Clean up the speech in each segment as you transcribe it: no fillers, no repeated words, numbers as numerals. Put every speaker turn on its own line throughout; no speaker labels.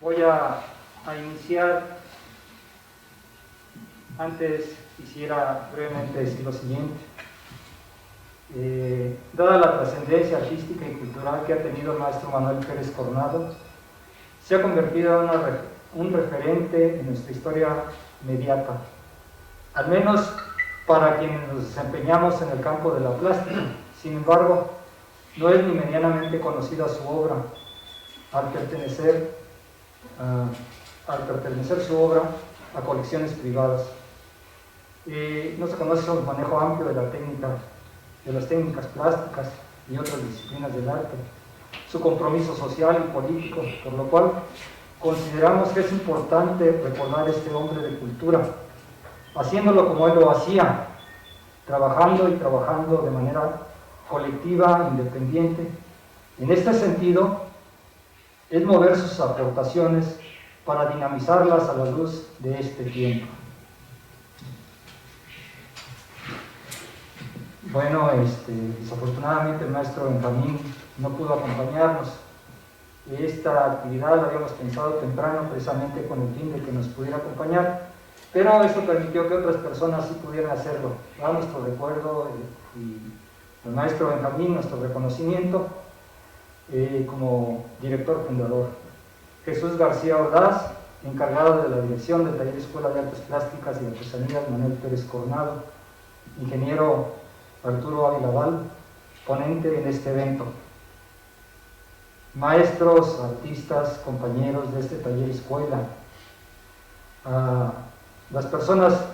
Voy a iniciar. Antes quisiera brevemente decir lo siguiente. Dada la trascendencia artística y cultural que ha tenido el maestro Manuel Pérez Coronado, se ha convertido en un referente en nuestra historia mediata, al menos para quienes nos desempeñamos en el campo de la plástica. Sin embargo, no es ni medianamente conocida su obra, al pertenecer su obra a colecciones privadas. No se conoce su manejo amplio de las técnicas plásticas y otras disciplinas del arte, su compromiso social y político, por lo cual consideramos que es importante recordar a este hombre de cultura, haciéndolo como él lo hacía, trabajando de manera colectiva, independiente. En este sentido, es mover sus aportaciones para dinamizarlas a la luz de este tiempo. Bueno, desafortunadamente el maestro Benjamín no pudo acompañarnos. Esta actividad la habíamos pensado temprano precisamente con el fin de que nos pudiera acompañar, pero esto permitió que otras personas sí pudieran hacerlo. Da nuestro recuerdo y al maestro Benjamín nuestro reconocimiento como director fundador. Jesús García Ordaz, encargado de la dirección del Taller Escuela de Artes Plásticas y Artesanías Manuel Pérez Coronado. Ingeniero Arturo Ávila Val, ponente en este evento. Maestros, artistas, compañeros de este taller escuela, las personas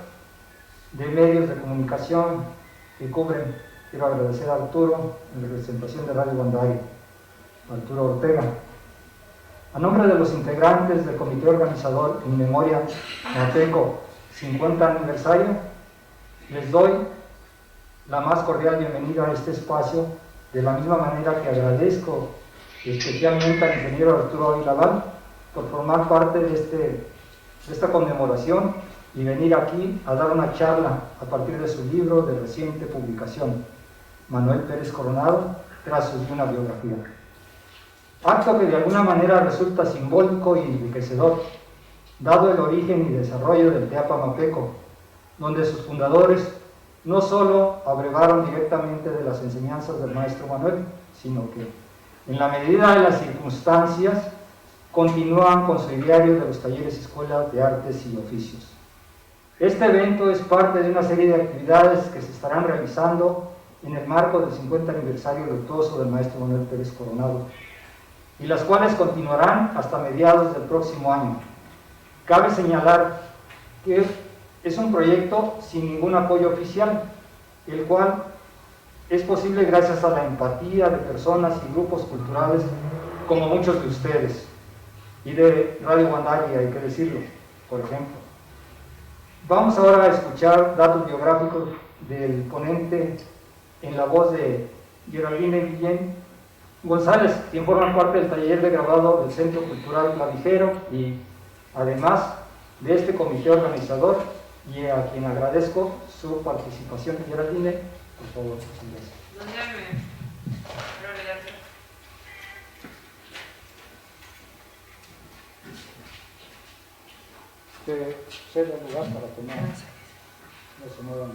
de medios de comunicación que cubren, quiero agradecer a Arturo en representación de Radio Guandario, Arturo Ortega. A nombre de los integrantes del comité organizador en memoria Mapeco 50 aniversario, les doy la más cordial bienvenida a este espacio, de la misma manera que agradezco especialmente al ingeniero Arturo Ávila Val por formar parte de esta conmemoración y venir aquí a dar una charla a partir de su libro de reciente publicación, Manuel Pérez Coronado, Trazos de una biografía. Acto que de alguna manera resulta simbólico y enriquecedor, dado el origen y desarrollo del Teapa Mapeco, donde sus fundadores no solo abrevaron directamente de las enseñanzas del maestro Manuel, sino que, en la medida de las circunstancias, continúan con su ideario de los talleres Escuela de Artes y Oficios. Este evento es parte de una serie de actividades que se estarán realizando en el marco del 50 aniversario luctuoso del maestro Manuel Pérez Coronado, y las cuales continuarán hasta mediados del próximo año. Cabe señalar que es un proyecto sin ningún apoyo oficial, el cual es posible gracias a la empatía de personas y grupos culturales como muchos de ustedes, y de Radio Guandaria, hay que decirlo, por ejemplo. Vamos ahora a escuchar datos biográficos del ponente en la voz de Geraldine Guillén González, quien forma parte del taller de grabado del Centro Cultural Clavijero y además de este comité organizador, y a quien agradezco su participación. Geraldine, por favor. Usted cede el lugar para tomar. No se muevan.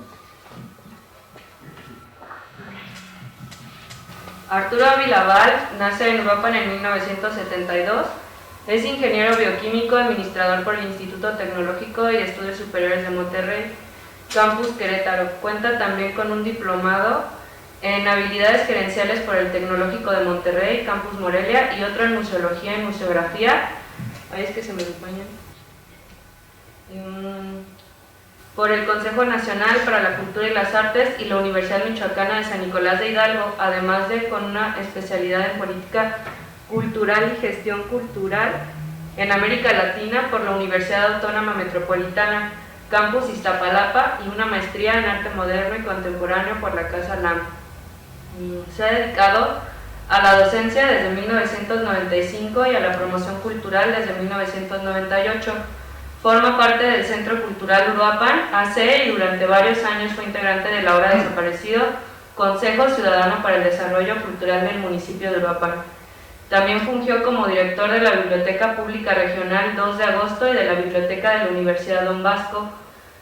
Arturo Ávila Val nace en Uruapan en 1972. Es ingeniero bioquímico, administrador por el Instituto Tecnológico y de Estudios Superiores de Monterrey, Campus Querétaro. Cuenta también con un diplomado en habilidades gerenciales por el Tecnológico de Monterrey, Campus Morelia, y otro en museología y museografía. Ahí es que se me acompañan. Por el Consejo Nacional para la Cultura y las Artes y la Universidad Michoacana de San Nicolás de Hidalgo, además de con una especialidad en política cultural y gestión cultural en América Latina por la Universidad Autónoma Metropolitana, Campus Iztapalapa, y una maestría en arte moderno y contemporáneo por la Casa LAM. Se ha dedicado a la docencia desde 1995 y a la promoción cultural desde 1998. Forma parte del Centro Cultural Uruapan AC y durante varios años fue integrante del ahora desaparecido Consejo Ciudadano para el Desarrollo Cultural del municipio de Uruapan. También fungió como director de la Biblioteca Pública Regional 2 de Agosto y de la Biblioteca de la Universidad Don Bosco.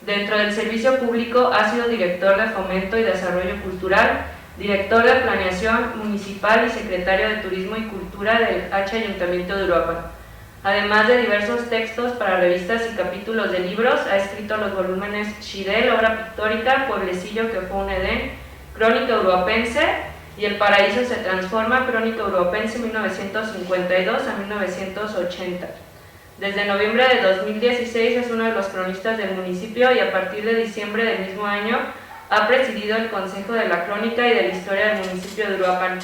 Dentro del servicio público ha sido director de Fomento y Desarrollo Cultural, director de Planeación Municipal y secretario de Turismo y Cultura del H. Ayuntamiento de Uruapan. Además de diversos textos para revistas y capítulos de libros, ha escrito los volúmenes Xidel, obra pictórica, Pueblecillo que fue un Edén, Crónica Uruapense y El Paraíso se transforma, Crónica Uruapense 1952 a 1980. Desde noviembre de 2016 es uno de los cronistas del municipio y a partir de diciembre del mismo año ha presidido el Consejo de la Crónica y de la Historia del municipio de Uruapan.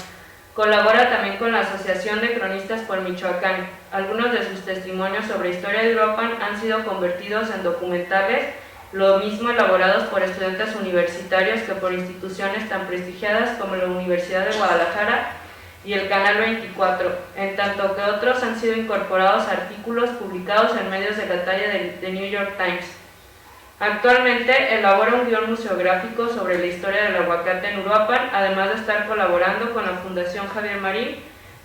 Colabora también con la Asociación de Cronistas por Michoacán. Algunos de sus testimonios sobre historia de Uruapan han sido convertidos en documentales, lo mismo elaborados por estudiantes universitarios que por instituciones tan prestigiadas como la Universidad de Guadalajara y el Canal 24, en tanto que otros han sido incorporados a artículos publicados en medios de la talla de New York Times. Actualmente elabora un guión museográfico sobre la historia del aguacate en Uruapan, además de estar colaborando con la Fundación Javier Marín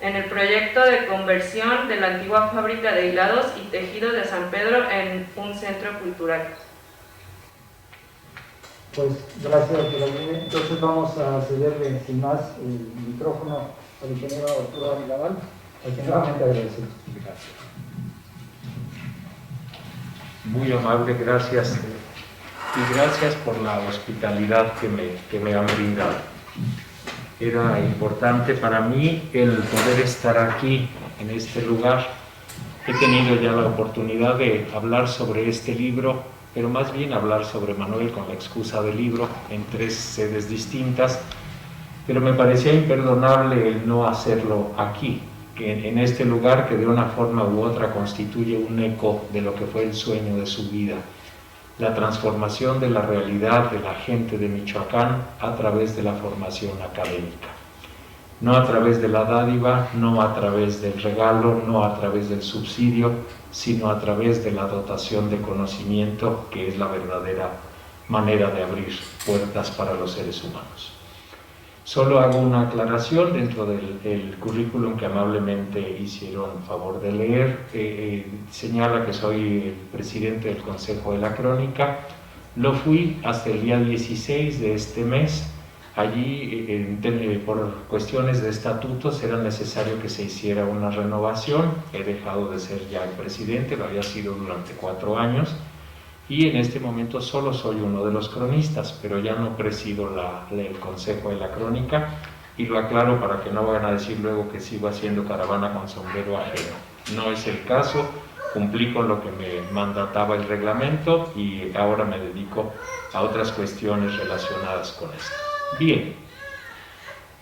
en el proyecto de conversión de la antigua fábrica de hilados y tejidos de San Pedro en un centro cultural.
Pues gracias, Vladimir. Entonces vamos a cederle sin más el micrófono al ingeniero Arturo Amilábal, a quien nuevamente agradecemos.
Gracias. Muy amable, gracias. Y gracias por la hospitalidad que me han brindado. Era importante para mí el poder estar aquí, en este lugar. He tenido ya la oportunidad de hablar sobre este libro, pero más bien hablar sobre Manuel con la excusa del libro en 3 sedes distintas, pero me parecía imperdonable el no hacerlo aquí, que en este lugar que de una forma u otra constituye un eco de lo que fue el sueño de su vida, la transformación de la realidad de la gente de Michoacán a través de la formación académica. No a través de la dádiva, no a través del regalo, no a través del subsidio, sino a través de la dotación de conocimiento, que es la verdadera manera de abrir puertas para los seres humanos. Solo hago una aclaración dentro del currículum que amablemente hicieron favor de leer. Señala que soy el presidente del Consejo de la Crónica. Lo fui hasta el día 16 de este mes. Allí, por cuestiones de estatutos, era necesario que se hiciera una renovación. He dejado de ser ya el presidente, lo había sido durante 4 años. Y en este momento solo soy uno de los cronistas, pero ya no presido el Consejo de la Crónica, y lo aclaro para que no vayan a decir luego que sigo haciendo caravana con sombrero ajeno. No es el caso, cumplí con lo que me mandataba el reglamento y ahora me dedico a otras cuestiones relacionadas con esto. Bien,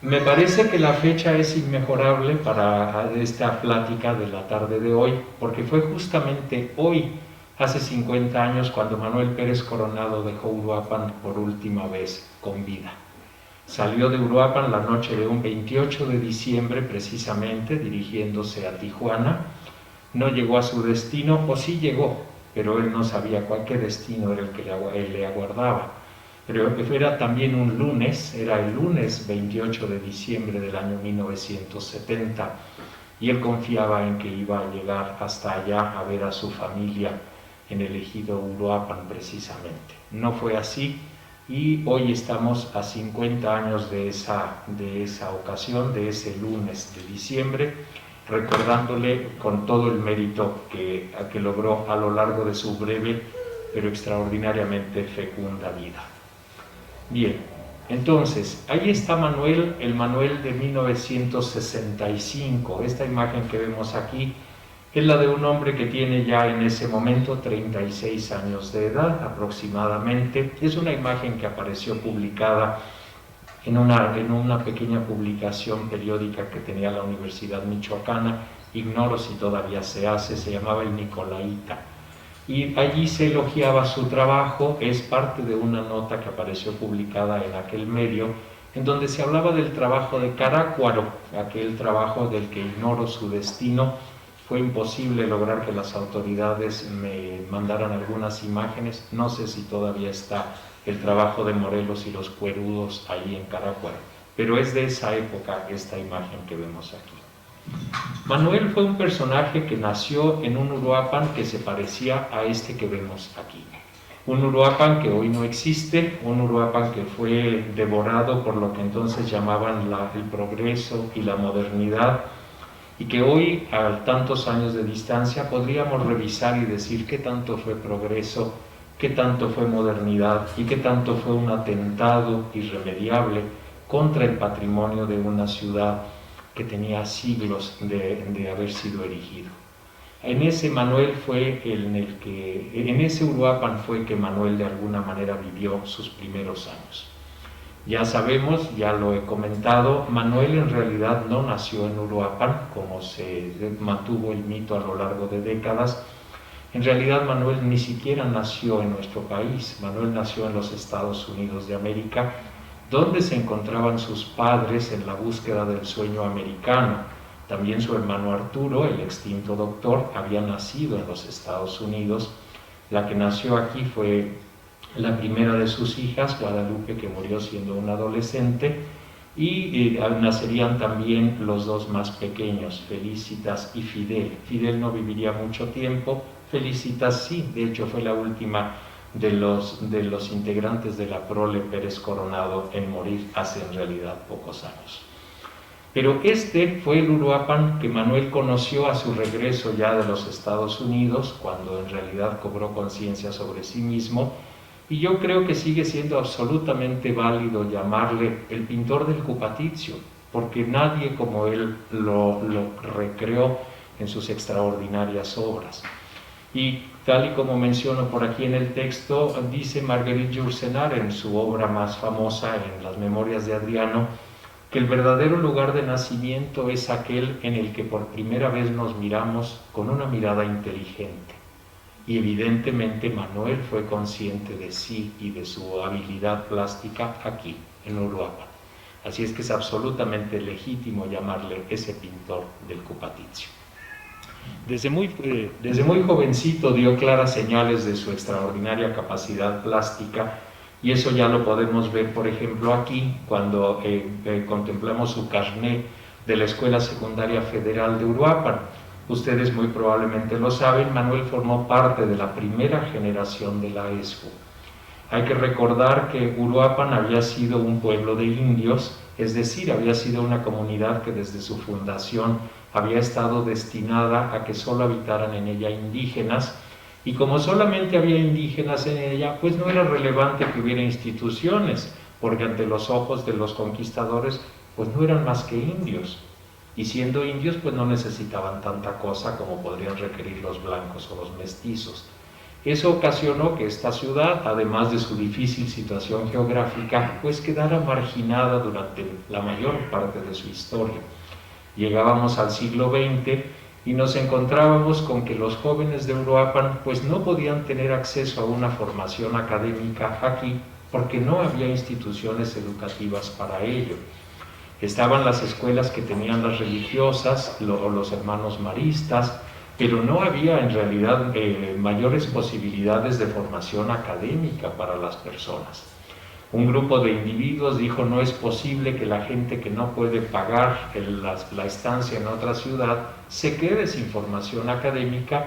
me parece que la fecha es inmejorable para esta plática de la tarde de hoy, porque fue justamente hoy, hace 50 años, cuando Manuel Pérez Coronado dejó Uruapan por última vez con vida. Salió de Uruapan la noche de un 28 de diciembre, precisamente, dirigiéndose a Tijuana. No llegó a su destino, o sí llegó, pero él no sabía qué destino era el que le aguardaba. Pero era también un lunes, era el lunes 28 de diciembre del año 1970, y él confiaba en que iba a llegar hasta allá a ver a su familia en el ejido Uruapan precisamente. No fue así, y hoy estamos a 50 años de esa ocasión, de ese lunes de diciembre, recordándole con todo el mérito que logró a lo largo de su breve pero extraordinariamente fecunda vida. Bien, entonces, ahí está Manuel, el Manuel de 1965. Esta imagen que vemos aquí es la de un hombre que tiene ya en ese momento 36 años de edad aproximadamente. Es una imagen que apareció publicada en una pequeña publicación periódica que tenía la Universidad Michoacana, ignoro si todavía se hace, se llamaba El Nicolaita. Y allí se elogiaba su trabajo, es parte de una nota que apareció publicada en aquel medio, en donde se hablaba del trabajo de Carácuaro, aquel trabajo del que ignoro su destino. Fue imposible lograr que las autoridades me mandaran algunas imágenes, no sé si todavía está el trabajo de Morelos y los Cuerudos allí en Carácuaro, pero es de esa época esta imagen que vemos aquí. Manuel fue un personaje que nació en un Uruapan que se parecía a este que vemos aquí. Un Uruapan que hoy no existe, un Uruapan que fue devorado por lo que entonces llamaban el progreso y la modernidad, y que hoy, a tantos años de distancia, podríamos revisar y decir qué tanto fue progreso, qué tanto fue modernidad y qué tanto fue un atentado irremediable contra el patrimonio de una ciudad que tenía siglos de haber sido erigido. En ese Uruapan fue que Manuel de alguna manera vivió sus primeros años. Ya sabemos, ya lo he comentado, Manuel en realidad no nació en Uruapan, como se mantuvo el mito a lo largo de décadas. En realidad Manuel ni siquiera nació en nuestro país. Manuel nació en los Estados Unidos de América, donde se encontraban sus padres en la búsqueda del sueño americano. También su hermano Arturo, el extinto doctor, había nacido en los Estados Unidos. La que nació aquí fue la primera de sus hijas, Guadalupe, que murió siendo una adolescente, y nacerían también los dos más pequeños, Felicitas y Fidel. Fidel no viviría mucho tiempo, Felicitas sí, de hecho fue la última de los integrantes de la prole Pérez Coronado en morir hace en realidad pocos años. Pero este fue el Uruapan que Manuel conoció a su regreso ya de los Estados Unidos, cuando en realidad cobró conciencia sobre sí mismo, y yo creo que sigue siendo absolutamente válido llamarle el pintor del Cupatizio, porque nadie como él lo recreó en sus extraordinarias obras. Y tal y como menciono por aquí en el texto, dice Marguerite Yourcenar en su obra más famosa, en Las Memorias de Adriano, que el verdadero lugar de nacimiento es aquel en el que por primera vez nos miramos con una mirada inteligente. Y evidentemente Manuel fue consciente de sí y de su habilidad plástica aquí, en Uruapan. Así es que es absolutamente legítimo llamarle ese pintor del Cupatizio. Desde muy jovencito dio claras señales de su extraordinaria capacidad plástica, y eso ya lo podemos ver, por ejemplo, aquí, cuando contemplamos su carné de la Escuela Secundaria Federal de Uruapan. Ustedes muy probablemente lo saben, Manuel formó parte de la primera generación de la ESFU. Hay que recordar que Uruapan había sido un pueblo de indios, es decir, había sido una comunidad que desde su fundación había estado destinada a que solo habitaran en ella indígenas, y como solamente había indígenas en ella, pues no era relevante que hubiera instituciones, porque ante los ojos de los conquistadores, pues no eran más que indios. Y siendo indios, pues no necesitaban tanta cosa como podrían requerir los blancos o los mestizos. Eso ocasionó que esta ciudad, además de su difícil situación geográfica, pues quedara marginada durante la mayor parte de su historia. Llegábamos al siglo XX y nos encontrábamos con que los jóvenes de Uruapan pues no podían tener acceso a una formación académica aquí porque no había instituciones educativas para ello. Estaban las escuelas que tenían las religiosas o los hermanos maristas, pero no había en realidad mayores posibilidades de formación académica para las personas. Un grupo de individuos dijo: no es posible que la gente que no puede pagar la estancia en otra ciudad se quede sin formación académica,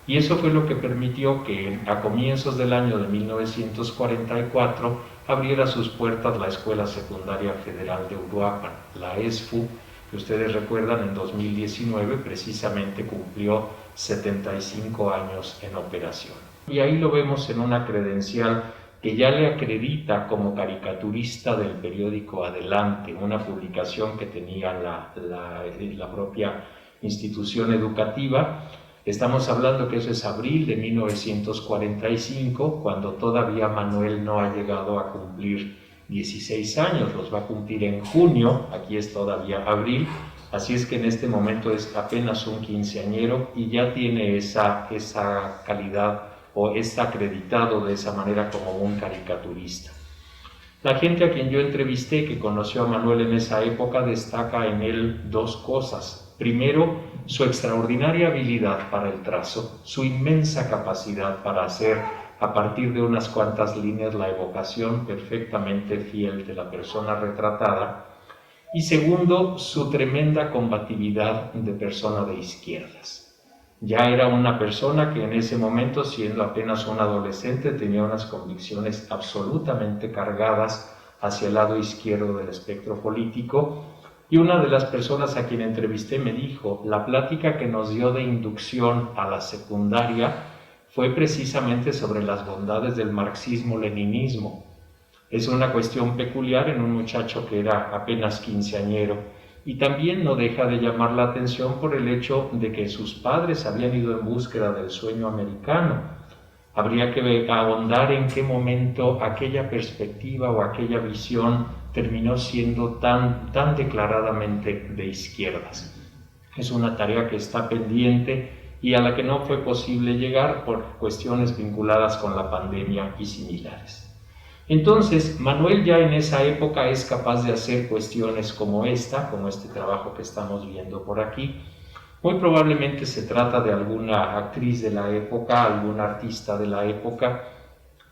y eso fue lo que permitió que a comienzos del año de 1944 abriera sus puertas la Escuela Secundaria Federal de Uruapan, la ESFU, que ustedes recuerdan en 2019 precisamente cumplió 75 años en operación. Y ahí lo vemos en una credencial que ya le acredita como caricaturista del periódico Adelante, una publicación que tenía la propia institución educativa. Estamos hablando que eso es abril de 1945, cuando todavía Manuel no ha llegado a cumplir 16 años, los va a cumplir en junio, aquí es todavía abril, así es que en este momento es apenas un quinceañero y ya tiene esa calidad o está acreditado de esa manera como un caricaturista. La gente a quien yo entrevisté que conoció a Manuel en esa época destaca en él dos cosas. Primero, su extraordinaria habilidad para el trazo, su inmensa capacidad para hacer a partir de unas cuantas líneas la evocación perfectamente fiel de la persona retratada. Y segundo, su tremenda combatividad de persona de izquierdas. Ya era una persona que en ese momento, siendo apenas un adolescente, tenía unas convicciones absolutamente cargadas hacia el lado izquierdo del espectro político. Y una de las personas a quien entrevisté me dijo, la plática que nos dio de inducción a la secundaria fue precisamente sobre las bondades del marxismo-leninismo. Es una cuestión peculiar en un muchacho que era apenas quinceañero. Y también no deja de llamar la atención por el hecho de que sus padres habían ido en búsqueda del sueño americano. Habría que ahondar en qué momento aquella perspectiva o aquella visión terminó siendo tan declaradamente de izquierdas. Es una tarea que está pendiente y a la que no fue posible llegar por cuestiones vinculadas con la pandemia y similares. Entonces, Manuel ya en esa época es capaz de hacer cuestiones como esta, como este trabajo que estamos viendo por aquí. Muy probablemente se trata de alguna actriz de la época, algún artista de la época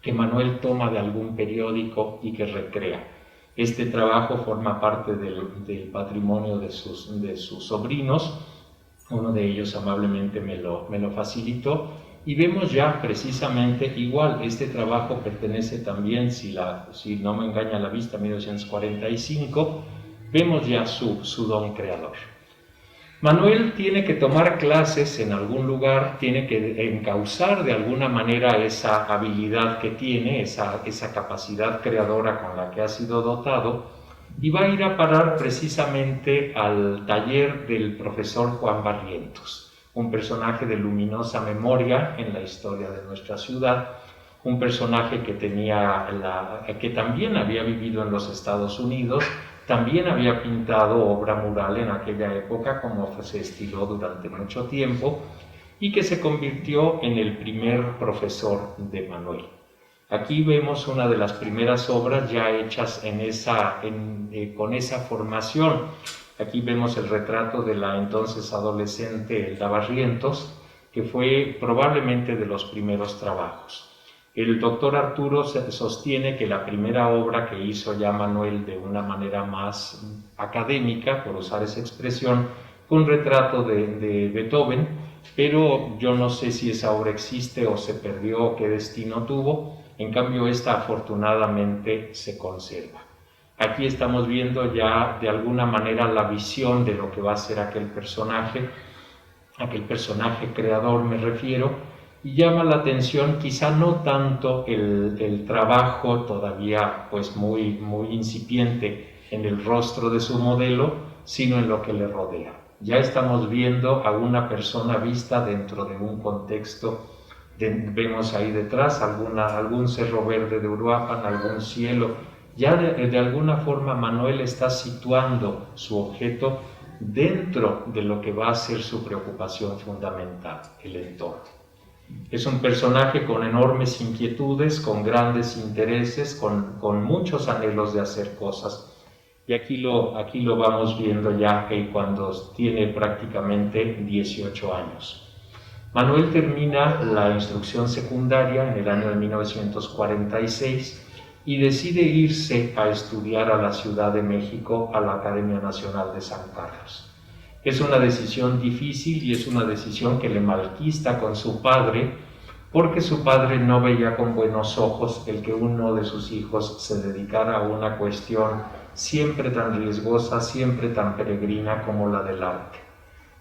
que Manuel toma de algún periódico y que recrea. Este trabajo forma parte del patrimonio de sus sobrinos. Uno de ellos amablemente me lo facilitó. Y vemos ya precisamente igual, este trabajo pertenece también, si no me engaña la vista, 1945, vemos ya su don creador. Manuel tiene que tomar clases en algún lugar, tiene que encauzar de alguna manera esa habilidad que tiene, esa capacidad creadora con la que ha sido dotado, y va a ir a parar precisamente al taller del profesor Juan Barrientos, un personaje de luminosa memoria en la historia de nuestra ciudad, un personaje que también había vivido en los Estados Unidos, también había pintado obra mural en aquella época, como se estiló durante mucho tiempo, y que se convirtió en el primer profesor de Manuel. Aquí vemos una de las primeras obras ya hechas con esa formación. Aquí vemos el retrato de la entonces adolescente Elda Barrientos, que fue probablemente de los primeros trabajos. El doctor Arturo sostiene que la primera obra que hizo ya Manuel de una manera más académica, por usar esa expresión, fue un retrato de Beethoven, pero yo no sé si esa obra existe o se perdió o qué destino tuvo. En cambio, esta afortunadamente se conserva. Aquí estamos viendo ya de alguna manera la visión de lo que va a ser aquel personaje creador me refiero, y llama la atención quizá no tanto el trabajo todavía pues muy incipiente en el rostro de su modelo, sino en lo que le rodea. Ya estamos viendo a una persona vista dentro de un contexto, vemos ahí detrás algún cerro verde de Uruapan, algún cielo. Ya de alguna forma Manuel está situando su objeto dentro de lo que va a ser su preocupación fundamental, el entorno. Es un personaje con enormes inquietudes, con grandes intereses, con muchos anhelos de hacer cosas. Y aquí lo vamos viendo ya cuando tiene prácticamente 18 años. Manuel termina la instrucción secundaria en el año de 1946 y decide irse a estudiar a la Ciudad de México, a la Academia Nacional de San Carlos. Es una decisión difícil y es una decisión que le malquista con su padre, porque su padre no veía con buenos ojos el que uno de sus hijos se dedicara a una cuestión siempre tan riesgosa, siempre tan peregrina como la del arte.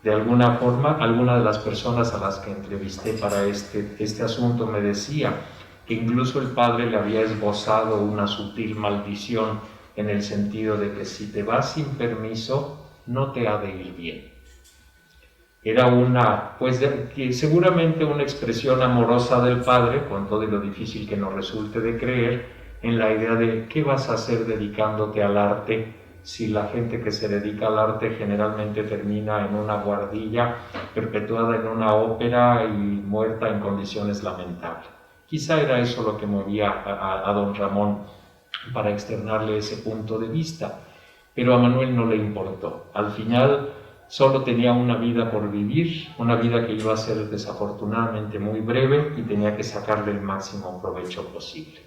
De alguna forma, alguna de las personas a las que entrevisté para este asunto me decía que incluso el padre le había esbozado una sutil maldición en el sentido de que si te vas sin permiso, no te ha de ir bien. Era seguramente una expresión amorosa del padre, con todo y lo difícil que nos resulte de creer, en la idea de ¿qué vas a hacer dedicándote al arte si la gente que se dedica al arte generalmente termina en una guardilla, perpetuada en una ópera y muerta en condiciones lamentables? Quizá era eso lo que movía a don Ramón para externarle ese punto de vista, pero a Manuel no le importó. Al final solo tenía una vida por vivir, una vida que iba a ser desafortunadamente muy breve y tenía que sacarle el máximo provecho posible.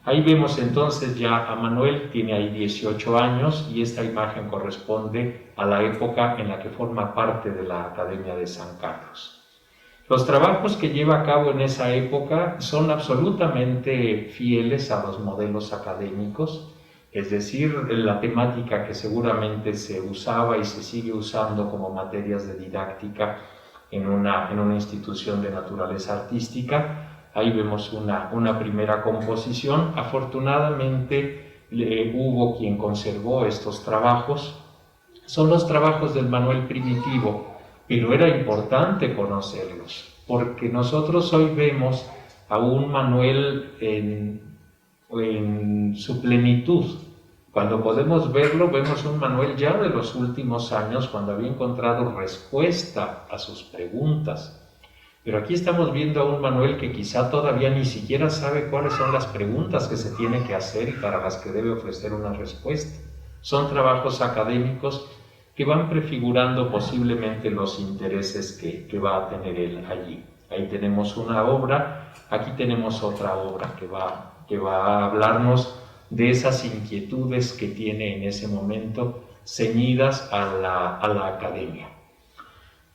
Ahí vemos entonces ya a Manuel, tiene ahí 18 años y esta imagen corresponde a la época en la que forma parte de la Academia de San Carlos. Los trabajos que lleva a cabo en esa época son absolutamente fieles a los modelos académicos, es decir, la temática que seguramente se usaba y se sigue usando como materias de didáctica en una institución de naturaleza artística. Ahí vemos una primera composición. Afortunadamente hubo quien conservó estos trabajos. Son los trabajos del Manuel primitivo, pero era importante conocerlos, porque nosotros hoy vemos a un Manuel en su plenitud. Cuando podemos verlo, vemos un Manuel ya de los últimos años, cuando había encontrado respuesta a sus preguntas. Pero aquí estamos viendo a un Manuel que quizá todavía ni siquiera sabe cuáles son las preguntas que se tiene que hacer y para las que debe ofrecer una respuesta. Son trabajos académicos que van prefigurando posiblemente los intereses que va a tener él allí. Ahí tenemos una obra, aquí tenemos otra obra que va a hablarnos de esas inquietudes que tiene en ese momento ceñidas a la academia.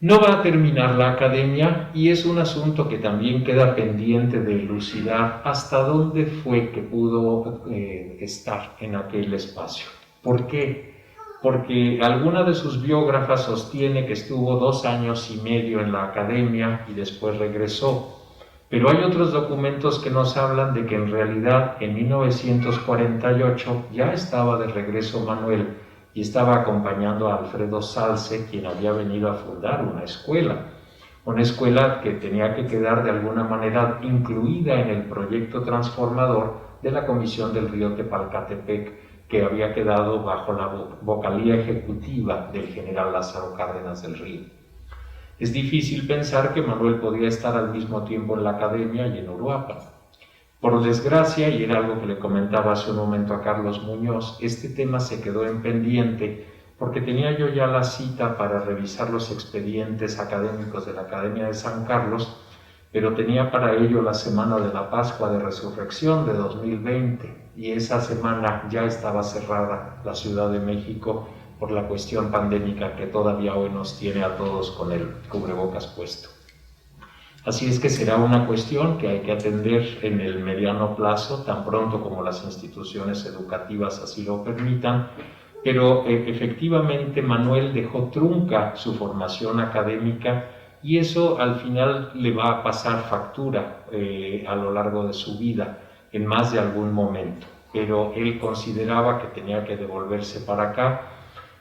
No va a terminar la academia y es un asunto que también queda pendiente de elucidar hasta dónde fue que pudo estar en aquel espacio. ¿Por qué? Porque alguna de sus biógrafas sostiene que estuvo 2 años y medio en la academia y después regresó. Pero hay otros documentos que nos hablan de que en realidad en 1948 ya estaba de regreso Manuel y estaba acompañando a Alfredo Zalce, quien había venido a fundar una escuela que tenía que quedar de alguna manera incluida en el proyecto transformador de la Comisión del Río Tepalcatepec, que había quedado bajo la vocalía ejecutiva del general Lázaro Cárdenas del Río. Es difícil pensar que Manuel podía estar al mismo tiempo en la academia y en Uruapan. Por desgracia, y era algo que le comentaba hace un momento a Carlos Muñoz, este tema se quedó en pendiente porque tenía yo ya la cita para revisar los expedientes académicos de la Academia de San Carlos, pero tenía para ello la semana de la Pascua de Resurrección de 2020 y esa semana ya estaba cerrada la Ciudad de México por la cuestión pandémica que todavía hoy nos tiene a todos con el cubrebocas puesto. Así es que será una cuestión que hay que atender en el mediano plazo, tan pronto como las instituciones educativas así lo permitan, pero efectivamente Manuel dejó trunca su formación académica y eso al final le va a pasar factura a lo largo de su vida en más de algún momento, pero él consideraba que tenía que devolverse para acá.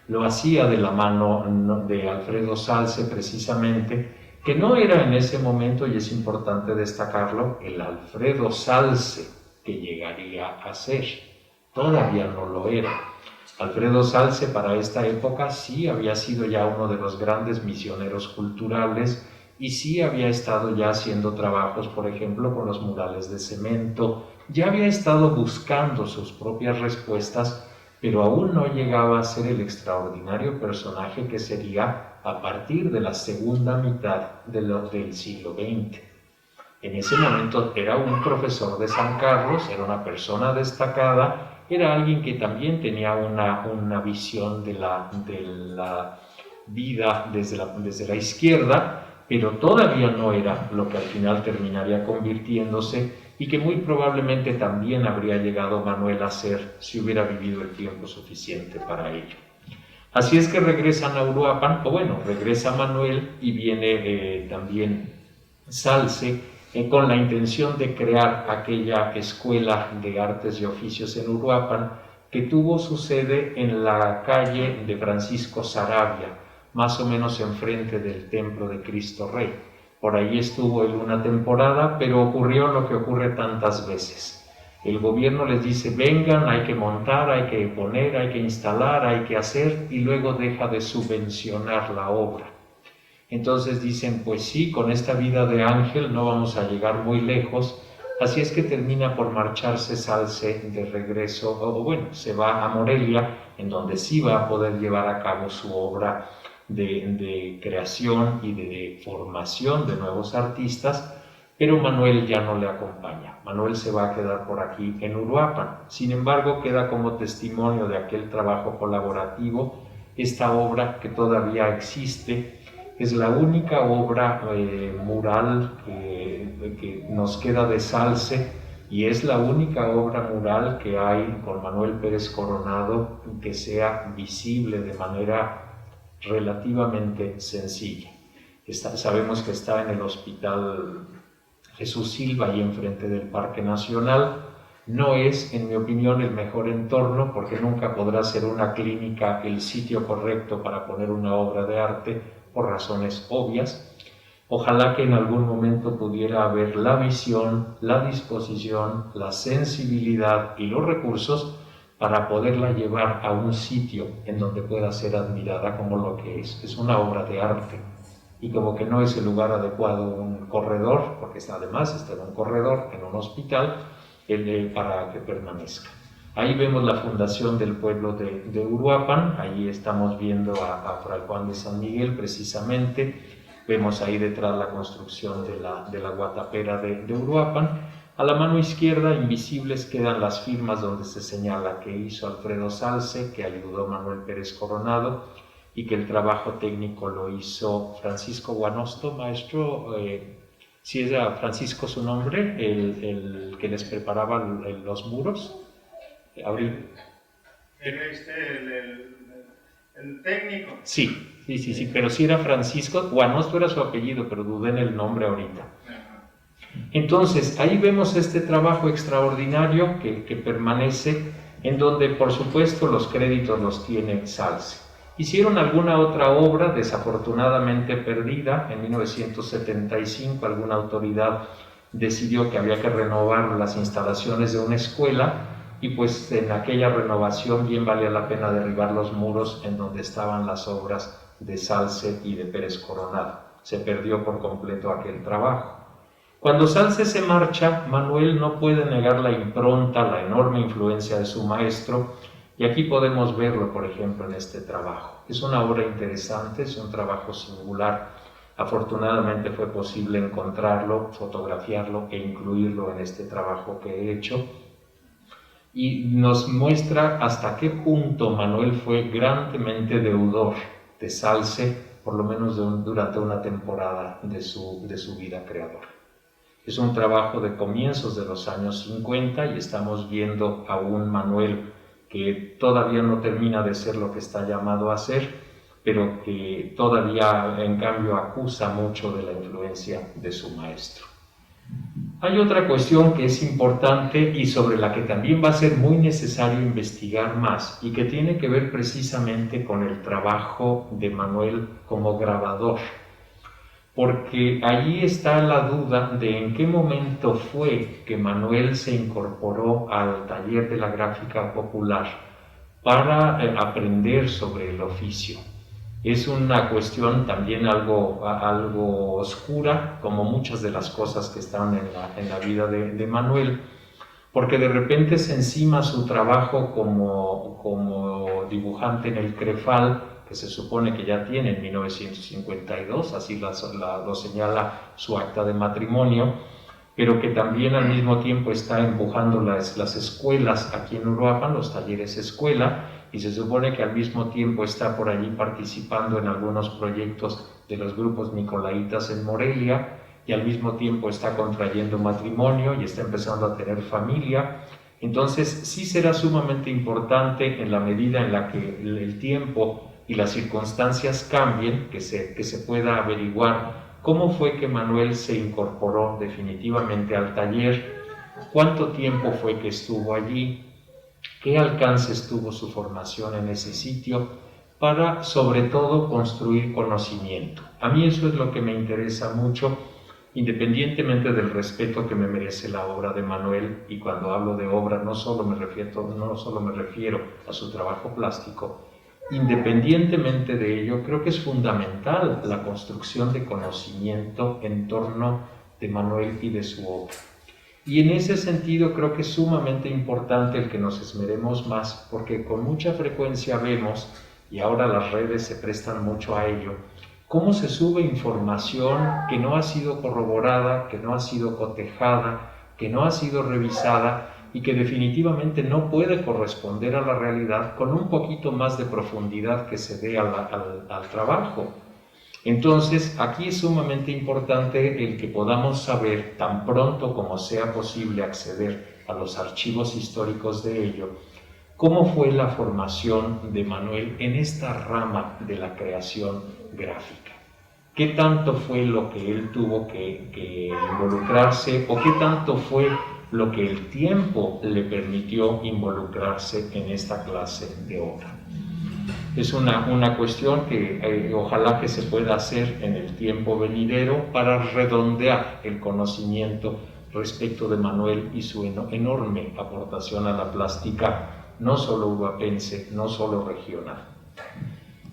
Lo hacía de la mano de Alfredo Zalce precisamente, que no era en ese momento, y es importante destacarlo, el Alfredo Zalce que llegaría a ser. Todavía no lo era. Alfredo Zalce para esta época sí había sido ya uno de los grandes misioneros culturales y sí había estado ya haciendo trabajos, por ejemplo, con los murales de cemento, ya había estado buscando sus propias respuestas, pero aún no llegaba a ser el extraordinario personaje que sería a partir de la segunda mitad del siglo XX. En ese momento era un profesor de San Carlos, era una persona destacada, era alguien que también tenía una visión de la vida desde la izquierda, pero todavía no era lo que al final terminaría convirtiéndose y que muy probablemente también habría llegado Manuel a ser si hubiera vivido el tiempo suficiente para ello. Así es que regresan a Uruapan, regresa Manuel y viene también Zalce con la intención de crear aquella escuela de artes y oficios en Uruapan que tuvo su sede en la calle de Francisco Saravia, más o menos enfrente del Templo de Cristo Rey. Por ahí estuvo él una temporada, pero ocurrió lo que ocurre tantas veces. El gobierno les dice, vengan, hay que montar, hay que poner, hay que instalar, hay que hacer, y luego deja de subvencionar la obra. Entonces dicen, pues sí, con esta vida de ángel no vamos a llegar muy lejos, así es que termina por marcharse Zalce de regreso, se va a Morelia, en donde sí va a poder llevar a cabo su obra de creación y de formación de nuevos artistas, pero Manuel ya no le acompaña. Manuel se va a quedar por aquí en Uruapan. Sin embargo, queda como testimonio de aquel trabajo colaborativo esta obra que todavía existe. Es la única obra mural que nos queda de Salce, y es la única obra mural que hay con Manuel Pérez Coronado que sea visible de manera relativamente sencilla. Sabemos que está en el Hospital Jesús Silva, ahí enfrente del Parque Nacional. No es, en mi opinión, el mejor entorno, porque nunca podrá ser una clínica el sitio correcto para poner una obra de arte, por razones obvias. Ojalá que en algún momento pudiera haber la visión, la disposición, la sensibilidad y los recursos para poderla llevar a un sitio en donde pueda ser admirada como lo que es. Es una obra de arte, y como que no es el lugar adecuado un corredor, porque además está en un corredor, en un hospital, para que permanezca. Ahí vemos la fundación del pueblo de Uruapan. Ahí estamos viendo a Fray Juan de San Miguel precisamente. Vemos ahí detrás la construcción de la guatapera de Uruapan. A la mano izquierda, invisibles, quedan las firmas donde se señala que hizo Alfredo Salce, que ayudó Manuel Pérez Coronado, y que el trabajo técnico lo hizo Francisco Guanosto, maestro. ¿Sí era Francisco su nombre, el que les preparaba los muros?
¿El técnico?
Sí, pero sí era Francisco. Guanosto era su apellido, pero dudé en el nombre ahorita. Entonces, ahí vemos este trabajo extraordinario que permanece, en donde, por supuesto, los créditos los tiene Salce. Hicieron alguna otra obra, desafortunadamente perdida. En 1975 alguna autoridad decidió que había que renovar las instalaciones de una escuela, y pues en aquella renovación bien valía la pena derribar los muros en donde estaban las obras de Salce y de Pérez Coronado. Se perdió por completo aquel trabajo. Cuando Salce se marcha, Manuel no puede negar la impronta, la enorme influencia de su maestro, y aquí podemos verlo, por ejemplo, en este trabajo. Es una obra interesante, es un trabajo singular. Afortunadamente fue posible encontrarlo, fotografiarlo e incluirlo en este trabajo que he hecho, y nos muestra hasta qué punto Manuel fue grandemente deudor de Salce, por lo menos durante una temporada de su vida creadora. Es un trabajo de comienzos de los años 50 y estamos viendo a un Manuel que todavía no termina de ser lo que está llamado a ser, pero que todavía en cambio acusa mucho de la influencia de su maestro. Hay otra cuestión que es importante y sobre la que también va a ser muy necesario investigar más, y que tiene que ver precisamente con el trabajo de Manuel como grabador, porque allí está la duda de en qué momento fue que Manuel se incorporó al taller de la gráfica popular para aprender sobre el oficio. Es una cuestión también algo oscura, como muchas de las cosas que están en la vida de Manuel, porque de repente se encima su trabajo como dibujante en el Crefal, que se supone que ya tiene en 1952, así lo señala su acta de matrimonio, pero que también al mismo tiempo está empujando las escuelas aquí en Uruapan, los talleres escuela, y se supone que al mismo tiempo está por allí participando en algunos proyectos de los grupos nicolaitas en Morelia, y al mismo tiempo está contrayendo matrimonio y está empezando a tener familia. Entonces sí será sumamente importante, en la medida en la que el tiempo y las circunstancias cambien, que se pueda averiguar cómo fue que Manuel se incorporó definitivamente al taller, cuánto tiempo fue que estuvo allí, qué alcances tuvo su formación en ese sitio, para sobre todo construir conocimiento. A mí eso es lo que me interesa mucho, independientemente del respeto que me merece la obra de Manuel, y cuando hablo de obra no solo me refiero a su trabajo plástico. Independientemente de ello, creo que es fundamental la construcción de conocimiento en torno de Manuel y de su obra. Y en ese sentido creo que es sumamente importante el que nos esmeremos más, porque con mucha frecuencia vemos, y ahora las redes se prestan mucho a ello, cómo se sube información que no ha sido corroborada, que no ha sido cotejada, que no ha sido revisada y que definitivamente no puede corresponder a la realidad con un poquito más de profundidad que se dé al trabajo. Entonces, aquí es sumamente importante el que podamos saber, tan pronto como sea posible acceder a los archivos históricos de ello, cómo fue la formación de Manuel en esta rama de la creación gráfica. ¿Qué tanto fue lo que él tuvo que involucrarse o qué tanto fue lo que el tiempo le permitió involucrarse en esta clase de obra? Es una cuestión que ojalá que se pueda hacer en el tiempo venidero para redondear el conocimiento respecto de Manuel y su enorme aportación a la plástica, no solo uruapense, no solo regional.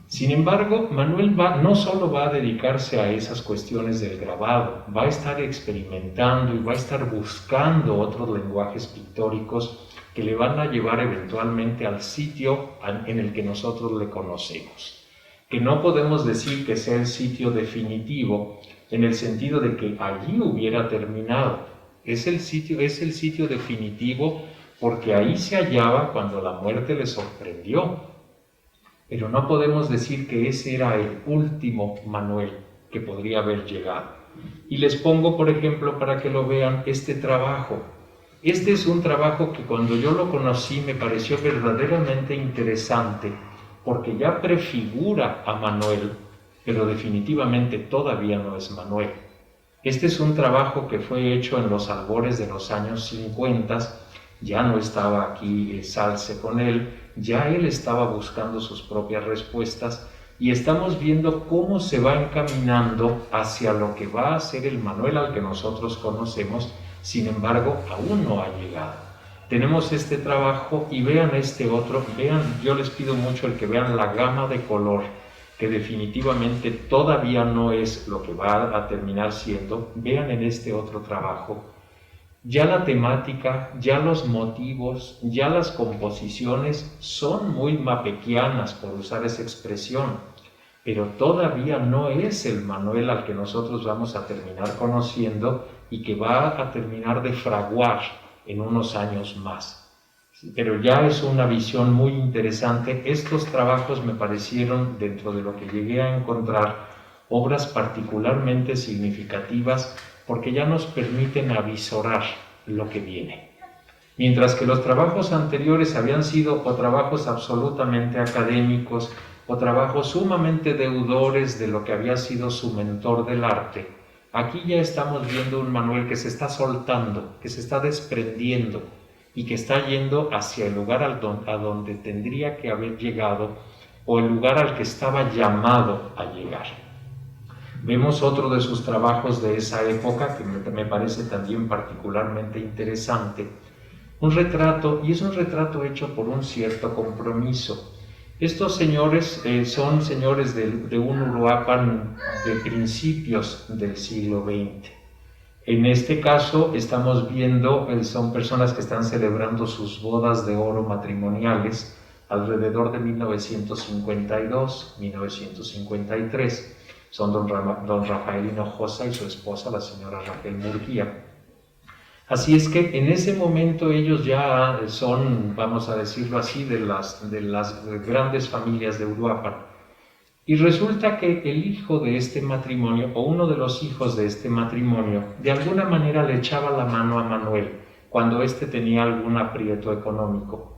Sin embargo, Manuel no solo va a dedicarse a esas cuestiones del grabado, va a estar experimentando y va a estar buscando otros lenguajes pictóricos que le van a llevar eventualmente al sitio en el que nosotros le conocemos. Que no podemos decir que sea el sitio definitivo en el sentido de que allí hubiera terminado. Es el sitio definitivo porque ahí se hallaba cuando la muerte le sorprendió. Pero no podemos decir que ese era el último Manuel que podría haber llegado. Y les pongo, por ejemplo, para que lo vean, este trabajo. Este es un trabajo que cuando yo lo conocí me pareció verdaderamente interesante porque ya prefigura a Manuel, pero definitivamente todavía no es Manuel. Este es un trabajo que fue hecho en los albores de los años 50, ya no estaba aquí Salce con él, ya él estaba buscando sus propias respuestas y estamos viendo cómo se va encaminando hacia lo que va a ser el Manuel al que nosotros conocemos, sin embargo aún no ha llegado. Tenemos este trabajo y vean este otro, vean, yo les pido mucho el que vean la gama de color, que definitivamente todavía no es lo que va a terminar siendo. Vean en este otro trabajo, ya la temática, ya los motivos, ya las composiciones son muy mapequianas, por usar esa expresión, pero todavía no es el Manuel al que nosotros vamos a terminar conociendo y que va a terminar de fraguar en unos años más. Pero ya es una visión muy interesante. Estos trabajos me parecieron, dentro de lo que llegué a encontrar, obras particularmente significativas porque ya nos permiten avisorar lo que viene. Mientras que los trabajos anteriores habían sido o trabajos absolutamente académicos o trabajos sumamente deudores de lo que había sido su mentor del arte, aquí ya estamos viendo un Manuel que se está soltando, que se está desprendiendo y que está yendo hacia el lugar a donde tendría que haber llegado o el lugar al que estaba llamado a llegar. Vemos otro de sus trabajos de esa época que me parece también particularmente interesante, un retrato, y es un retrato hecho por un cierto compromiso. Estos señores son señores de un Uruapan de principios del siglo XX. En este caso estamos viendo, son personas que están celebrando sus bodas de oro matrimoniales alrededor de 1952, 1953. Son don Rafael Hinojosa y su esposa, la señora Raquel Murguía. Así es que en ese momento ellos ya son, vamos a decirlo así, de las grandes familias de Uruapan. Y resulta que el hijo de este matrimonio, o uno de los hijos de este matrimonio, de alguna manera le echaba la mano a Manuel cuando éste tenía algún aprieto económico.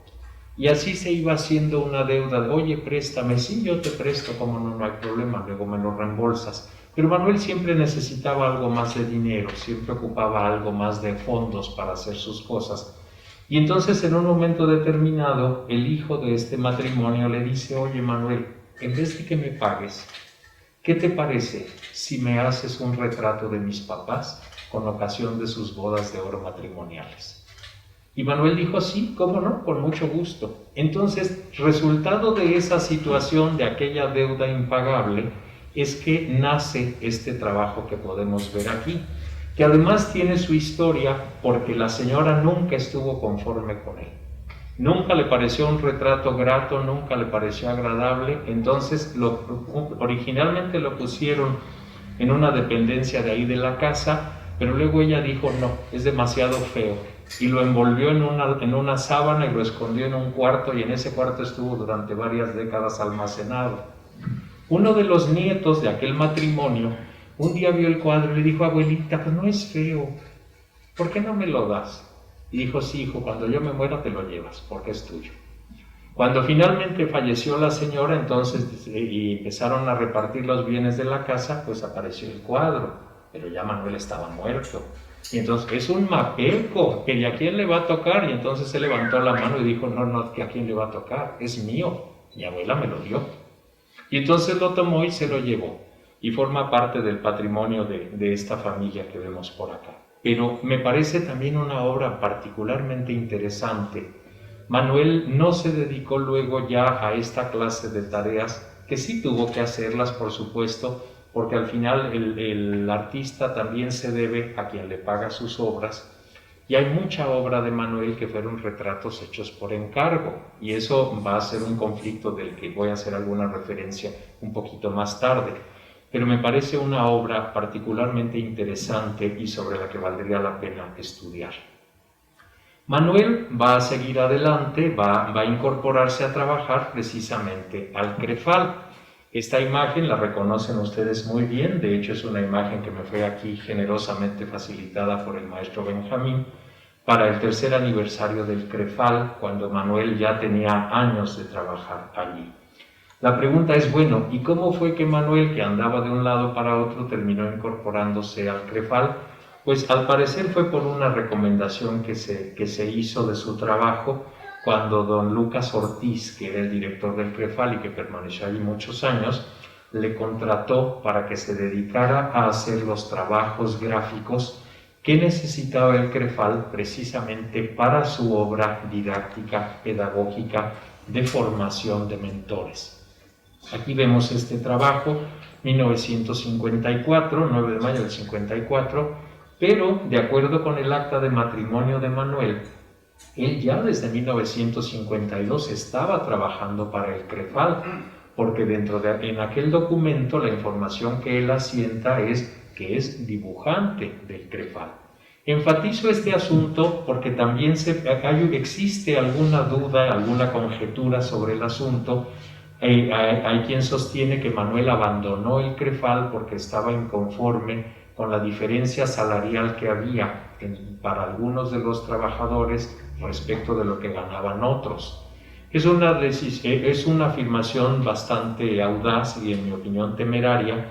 Y así se iba haciendo una deuda de, oye, préstame, sí, yo te presto, como no hay problema, luego me lo reembolsas. Pero Manuel siempre necesitaba algo más de dinero, siempre ocupaba algo más de fondos para hacer sus cosas. Y entonces en un momento determinado, el hijo de este matrimonio le dice, oye Manuel, en vez de que me pagues, ¿qué te parece si me haces un retrato de mis papás con ocasión de sus bodas de oro matrimoniales? Y Manuel dijo, sí, cómo no, con mucho gusto. Entonces, resultado de esa situación, de aquella deuda impagable, es que nace este trabajo que podemos ver aquí, que además tiene su historia porque la señora nunca estuvo conforme con él. Nunca le pareció un retrato grato, nunca le pareció agradable, entonces originalmente lo pusieron en una dependencia de ahí de la casa, pero luego ella dijo no, es demasiado feo, y lo envolvió en una sábana y lo escondió en un cuarto, y en ese cuarto estuvo durante varias décadas almacenado. Uno de los nietos de aquel matrimonio un día vio el cuadro y le dijo: abuelita, pues no es feo, ¿por qué no me lo das? Y dijo: sí, hijo, cuando yo me muera te lo llevas, porque es tuyo. Cuando finalmente falleció la señora, entonces, y empezaron a repartir los bienes de la casa, pues apareció el cuadro, pero ya Manuel estaba muerto. Y entonces, es un mapeco, que ¿a quién le va a tocar? Y entonces se levantó la mano y dijo: no, ¿que a quién le va a tocar? Es mío, mi abuela me lo dio. Y entonces lo tomó y se lo llevó, y forma parte del patrimonio de esta familia que vemos por acá. Pero me parece también una obra particularmente interesante. Manuel no se dedicó luego ya a esta clase de tareas, que sí tuvo que hacerlas, por supuesto, porque al final el artista también se debe a quien le paga sus obras, y hay mucha obra de Manuel que fueron retratos hechos por encargo, y eso va a ser un conflicto del que voy a hacer alguna referencia un poquito más tarde. Pero me parece una obra particularmente interesante y sobre la que valdría la pena estudiar. Manuel va a seguir adelante, va a incorporarse a trabajar precisamente al CREFAL. Esta imagen la reconocen ustedes muy bien, de hecho es una imagen que me fue aquí generosamente facilitada por el maestro Benjamín para el 3er aniversario del CREFAL, cuando Manuel ya tenía años de trabajar allí. La pregunta es, bueno, ¿y cómo fue que Manuel, que andaba de un lado para otro, terminó incorporándose al CREFAL? Pues al parecer fue por una recomendación que se hizo de su trabajo cuando don Lucas Ortiz, que era el director del CREFAL y que permaneció allí muchos años, le contrató para que se dedicara a hacer los trabajos gráficos que necesitaba el CREFAL precisamente para su obra didáctica, pedagógica, de formación de mentores. Aquí vemos este trabajo, 1954, 9 de mayo del 54, pero de acuerdo con el acta de matrimonio de Manuel, él ya desde 1952 estaba trabajando para el CREFAL, porque en aquel documento la información que él asienta es que es dibujante del CREFAL. Enfatizo este asunto porque también existe alguna duda, alguna conjetura sobre el asunto. Hay quien sostiene que Manuel abandonó el CREFAL porque estaba inconforme con la diferencia salarial que había para algunos de los trabajadores respecto de lo que ganaban otros. Es una afirmación bastante audaz y, en mi opinión, temeraria,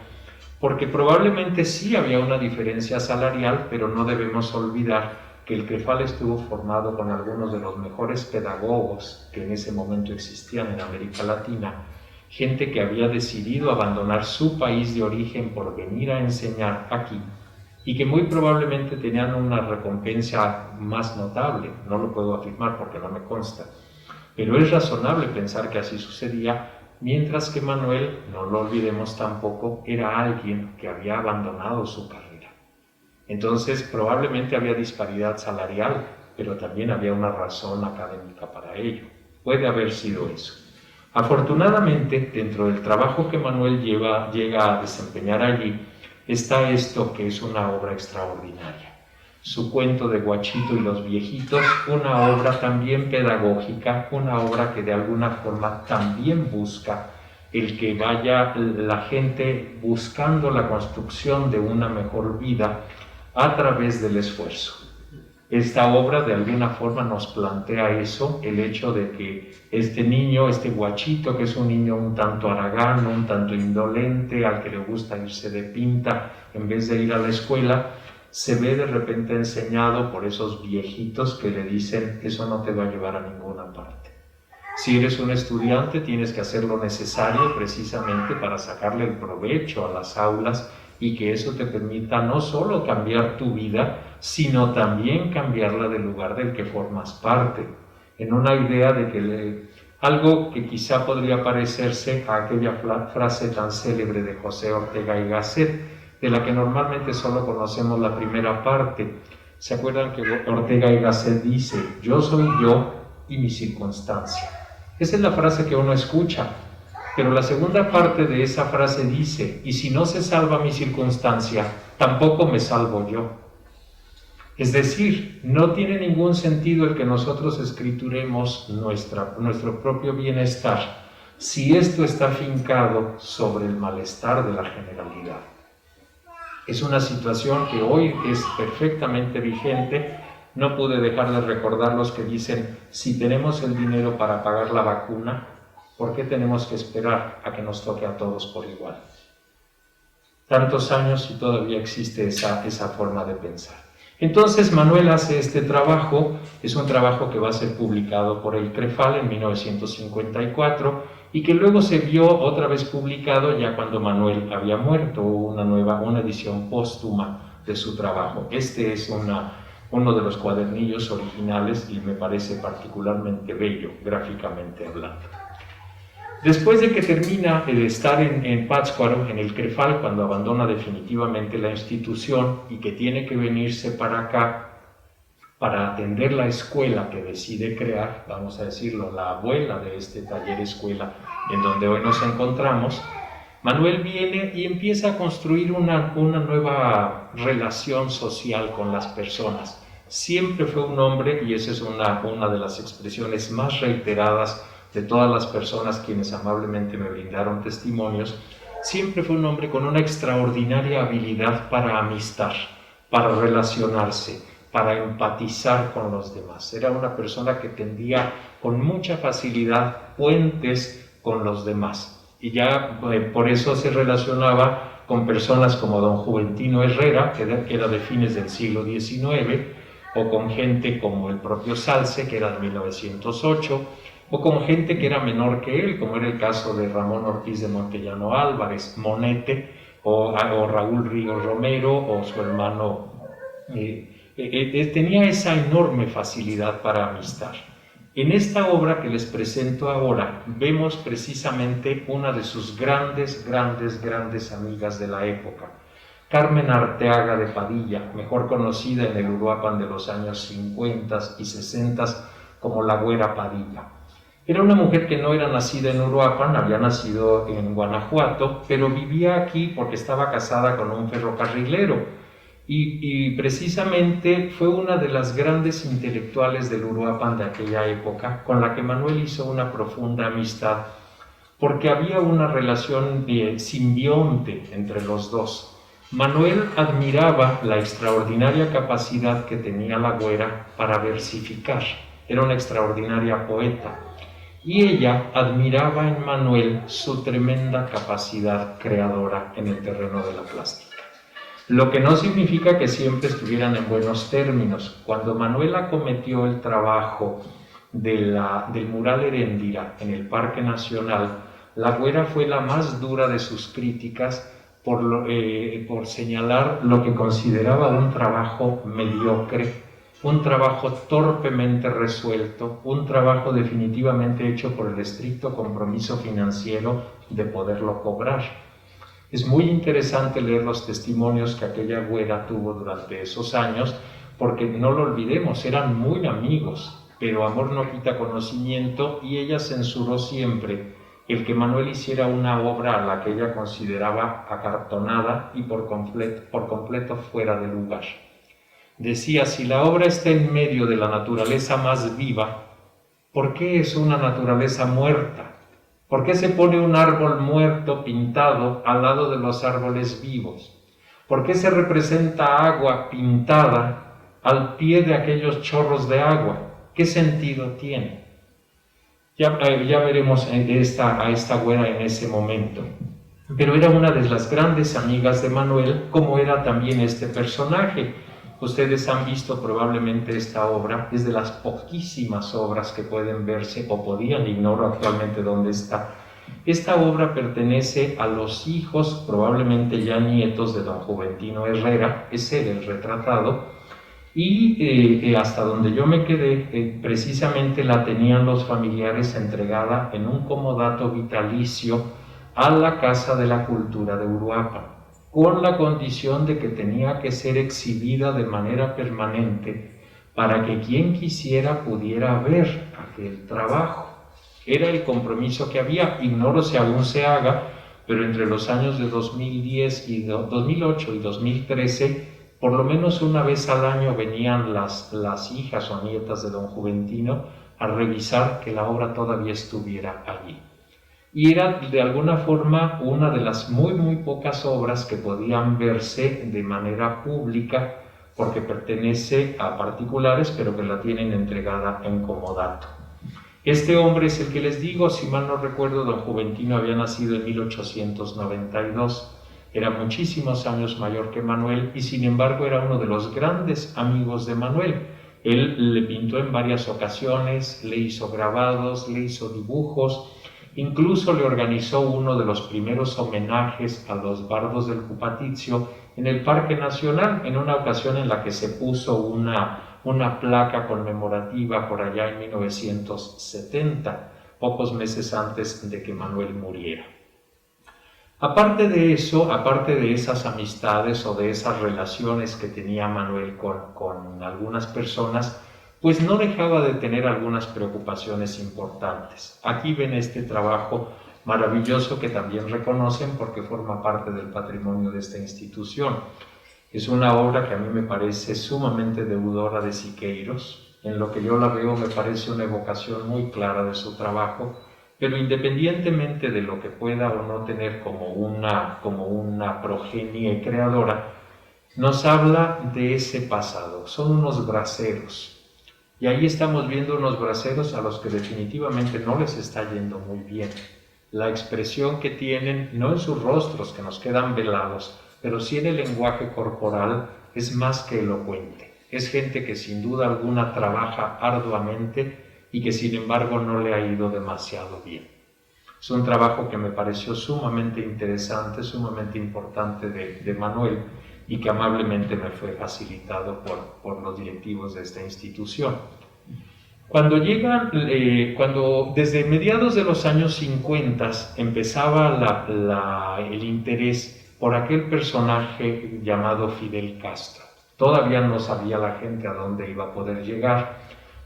porque probablemente sí había una diferencia salarial, pero no debemos olvidar que el CREFAL estuvo formado con algunos de los mejores pedagogos que en ese momento existían en América Latina, gente que había decidido abandonar su país de origen por venir a enseñar aquí y que muy probablemente tenían una recompensa más notable. No lo puedo afirmar porque no me consta, pero es razonable pensar que así sucedía, mientras que Manuel, no lo olvidemos tampoco, era alguien que había abandonado su carrera. Entonces probablemente había disparidad salarial, pero también había una razón académica para ello. Puede haber sido eso. Afortunadamente, dentro del trabajo que Manuel llega a desempeñar allí, está esto que es una obra extraordinaria. Su cuento de Guachito y los viejitos, una obra también pedagógica, una obra que de alguna forma también busca el que vaya la gente buscando la construcción de una mejor vida a través del esfuerzo. Esta obra de alguna forma nos plantea eso, el hecho de que este niño, este Guachito, que es un niño un tanto haragano, un tanto indolente, al que le gusta irse de pinta en vez de ir a la escuela, se ve de repente enseñado por esos viejitos que le dicen: eso no te va a llevar a ninguna parte. Si eres un estudiante, tienes que hacer lo necesario precisamente para sacarle el provecho a las aulas y que eso te permita no solo cambiar tu vida, sino también cambiarla del lugar del que formas parte, en una idea de que algo que quizá podría parecerse a aquella frase tan célebre de José Ortega y Gasset, de la que normalmente solo conocemos la primera parte. ¿Se acuerdan que Ortega y Gasset dice: yo soy yo y mi circunstancia. Esa es la frase que uno escucha, pero la segunda parte de esa frase dice, y si no se salva mi circunstancia, tampoco me salvo yo. Es decir, no tiene ningún sentido el que nosotros escrituremos nuestro propio bienestar si esto está fincado sobre el malestar de la generalidad. Es una situación que hoy es perfectamente vigente. No pude dejar de recordar los que dicen, si tenemos el dinero para pagar la vacuna, ¿por qué tenemos que esperar a que nos toque a todos por igual? Tantos años y todavía existe esa forma de pensar. Entonces Manuel hace este trabajo, es un trabajo que va a ser publicado por el CREFAL en 1954 y que luego se vio otra vez publicado ya cuando Manuel había muerto, una edición póstuma de su trabajo. Este es uno de los cuadernillos originales y me parece particularmente bello, gráficamente hablando. Después de que termina de estar en Pátzcuaro, en el CREFAL, cuando abandona definitivamente la institución y que tiene que venirse para acá para atender la escuela que decide crear, vamos a decirlo, la abuela de este taller escuela en donde hoy nos encontramos, Manuel viene y empieza a construir una nueva relación social con las personas. Siempre fue un hombre, y esa es una de las expresiones más reiteradas de todas las personas quienes amablemente me brindaron testimonios, siempre fue un hombre con una extraordinaria habilidad para amistar, para relacionarse, para empatizar con los demás. Era una persona que tendía con mucha facilidad puentes con los demás. Y ya por eso se relacionaba con personas como don Juventino Herrera, que era de fines del siglo XIX, o con gente como el propio Salce, que era de 1908, o con gente que era menor que él, como era el caso de Ramón Ortiz de Montellano Álvarez, Monete, o Raúl Ríos Romero, o su hermano. Tenía esa enorme facilidad para amistar. En esta obra que les presento ahora, vemos precisamente una de sus grandes amigas de la época, Carmen Arteaga de Padilla, mejor conocida en el Uruapan de los años 50 y 60 como la Güera Padilla. Era una mujer que no era nacida en Uruapan, había nacido en Guanajuato, pero vivía aquí porque estaba casada con un ferrocarrilero. Y precisamente fue una de las grandes intelectuales del Uruapan de aquella época, con la que Manuel hizo una profunda amistad, porque había una relación simbionte entre los dos. Manuel admiraba la extraordinaria capacidad que tenía la Güera para versificar, era una extraordinaria poeta, y ella admiraba en Manuel su tremenda capacidad creadora en el terreno de la plástica. Lo que no significa que siempre estuvieran en buenos términos. Cuando Manuel acometió el trabajo del mural Heréndira en el Parque Nacional, la Güera fue la más dura de sus críticas por señalar lo que consideraba un trabajo mediocre, un trabajo torpemente resuelto, un trabajo definitivamente hecho por el estricto compromiso financiero de poderlo cobrar. Es muy interesante leer los testimonios que aquella Güera tuvo durante esos años, porque no lo olvidemos, eran muy amigos, pero amor no quita conocimiento, y ella censuró siempre el que Manuel hiciera una obra a la que ella consideraba acartonada y por completo fuera de lugar. Decía, si la obra está en medio de la naturaleza más viva, ¿por qué es una naturaleza muerta? ¿Por qué se pone un árbol muerto pintado al lado de los árboles vivos? ¿Por qué se representa agua pintada al pie de aquellos chorros de agua? ¿Qué sentido tiene? Ya veremos a esta Güera en ese momento. Pero era una de las grandes amigas de Manuel, como era también este personaje. Ustedes han visto probablemente esta obra, es de las poquísimas obras que pueden verse, o podían, ignoro actualmente dónde está. Esta obra pertenece a los hijos, probablemente ya nietos de don Juventino Herrera, es él el retratado, y hasta donde yo me quedé, precisamente la tenían los familiares entregada en un comodato vitalicio a la Casa de la Cultura de Uruapan, con la condición de que tenía que ser exhibida de manera permanente para que quien quisiera pudiera ver aquel trabajo. Era el compromiso que había, ignoro si aún se haga, pero entre los años de 2008 y 2013, por lo menos una vez al año venían las hijas o nietas de don Juventino a revisar que la obra todavía estuviera allí. Y era de alguna forma una de las muy pocas obras que podían verse de manera pública porque pertenece a particulares, pero que la tienen entregada en comodato. Este hombre es el que les digo, si mal no recuerdo, don Juventino había nacido en 1892. Era muchísimos años mayor que Manuel y sin embargo era uno de los grandes amigos de Manuel. Él le pintó en varias ocasiones, le hizo grabados, le hizo dibujos, incluso le organizó uno de los primeros homenajes a los bardos del Cupatizio en el Parque Nacional, en una ocasión en la que se puso una placa conmemorativa por allá en 1970, pocos meses antes de que Manuel muriera. Aparte de eso, aparte de esas amistades o de esas relaciones que tenía Manuel con algunas personas, pues no dejaba de tener algunas preocupaciones importantes. Aquí ven este trabajo maravilloso que también reconocen porque forma parte del patrimonio de esta institución. Es una obra que a mí me parece sumamente deudora de Siqueiros. En lo que yo la veo me parece una evocación muy clara de su trabajo, pero independientemente de lo que pueda o no tener como una progenie creadora, nos habla de ese pasado. Son unos braceros. Y ahí estamos viendo unos braceros a los que definitivamente no les está yendo muy bien. La expresión que tienen, no en sus rostros que nos quedan velados, pero sí en el lenguaje corporal, es más que elocuente. Es gente que sin duda alguna trabaja arduamente y que sin embargo no le ha ido demasiado bien. Es un trabajo que me pareció sumamente interesante, sumamente importante de Manuel y que amablemente me fue facilitado por los directivos de esta institución. Cuando desde mediados de los años 50 empezaba el interés por aquel personaje llamado Fidel Castro. Todavía no sabía la gente a dónde iba a poder llegar,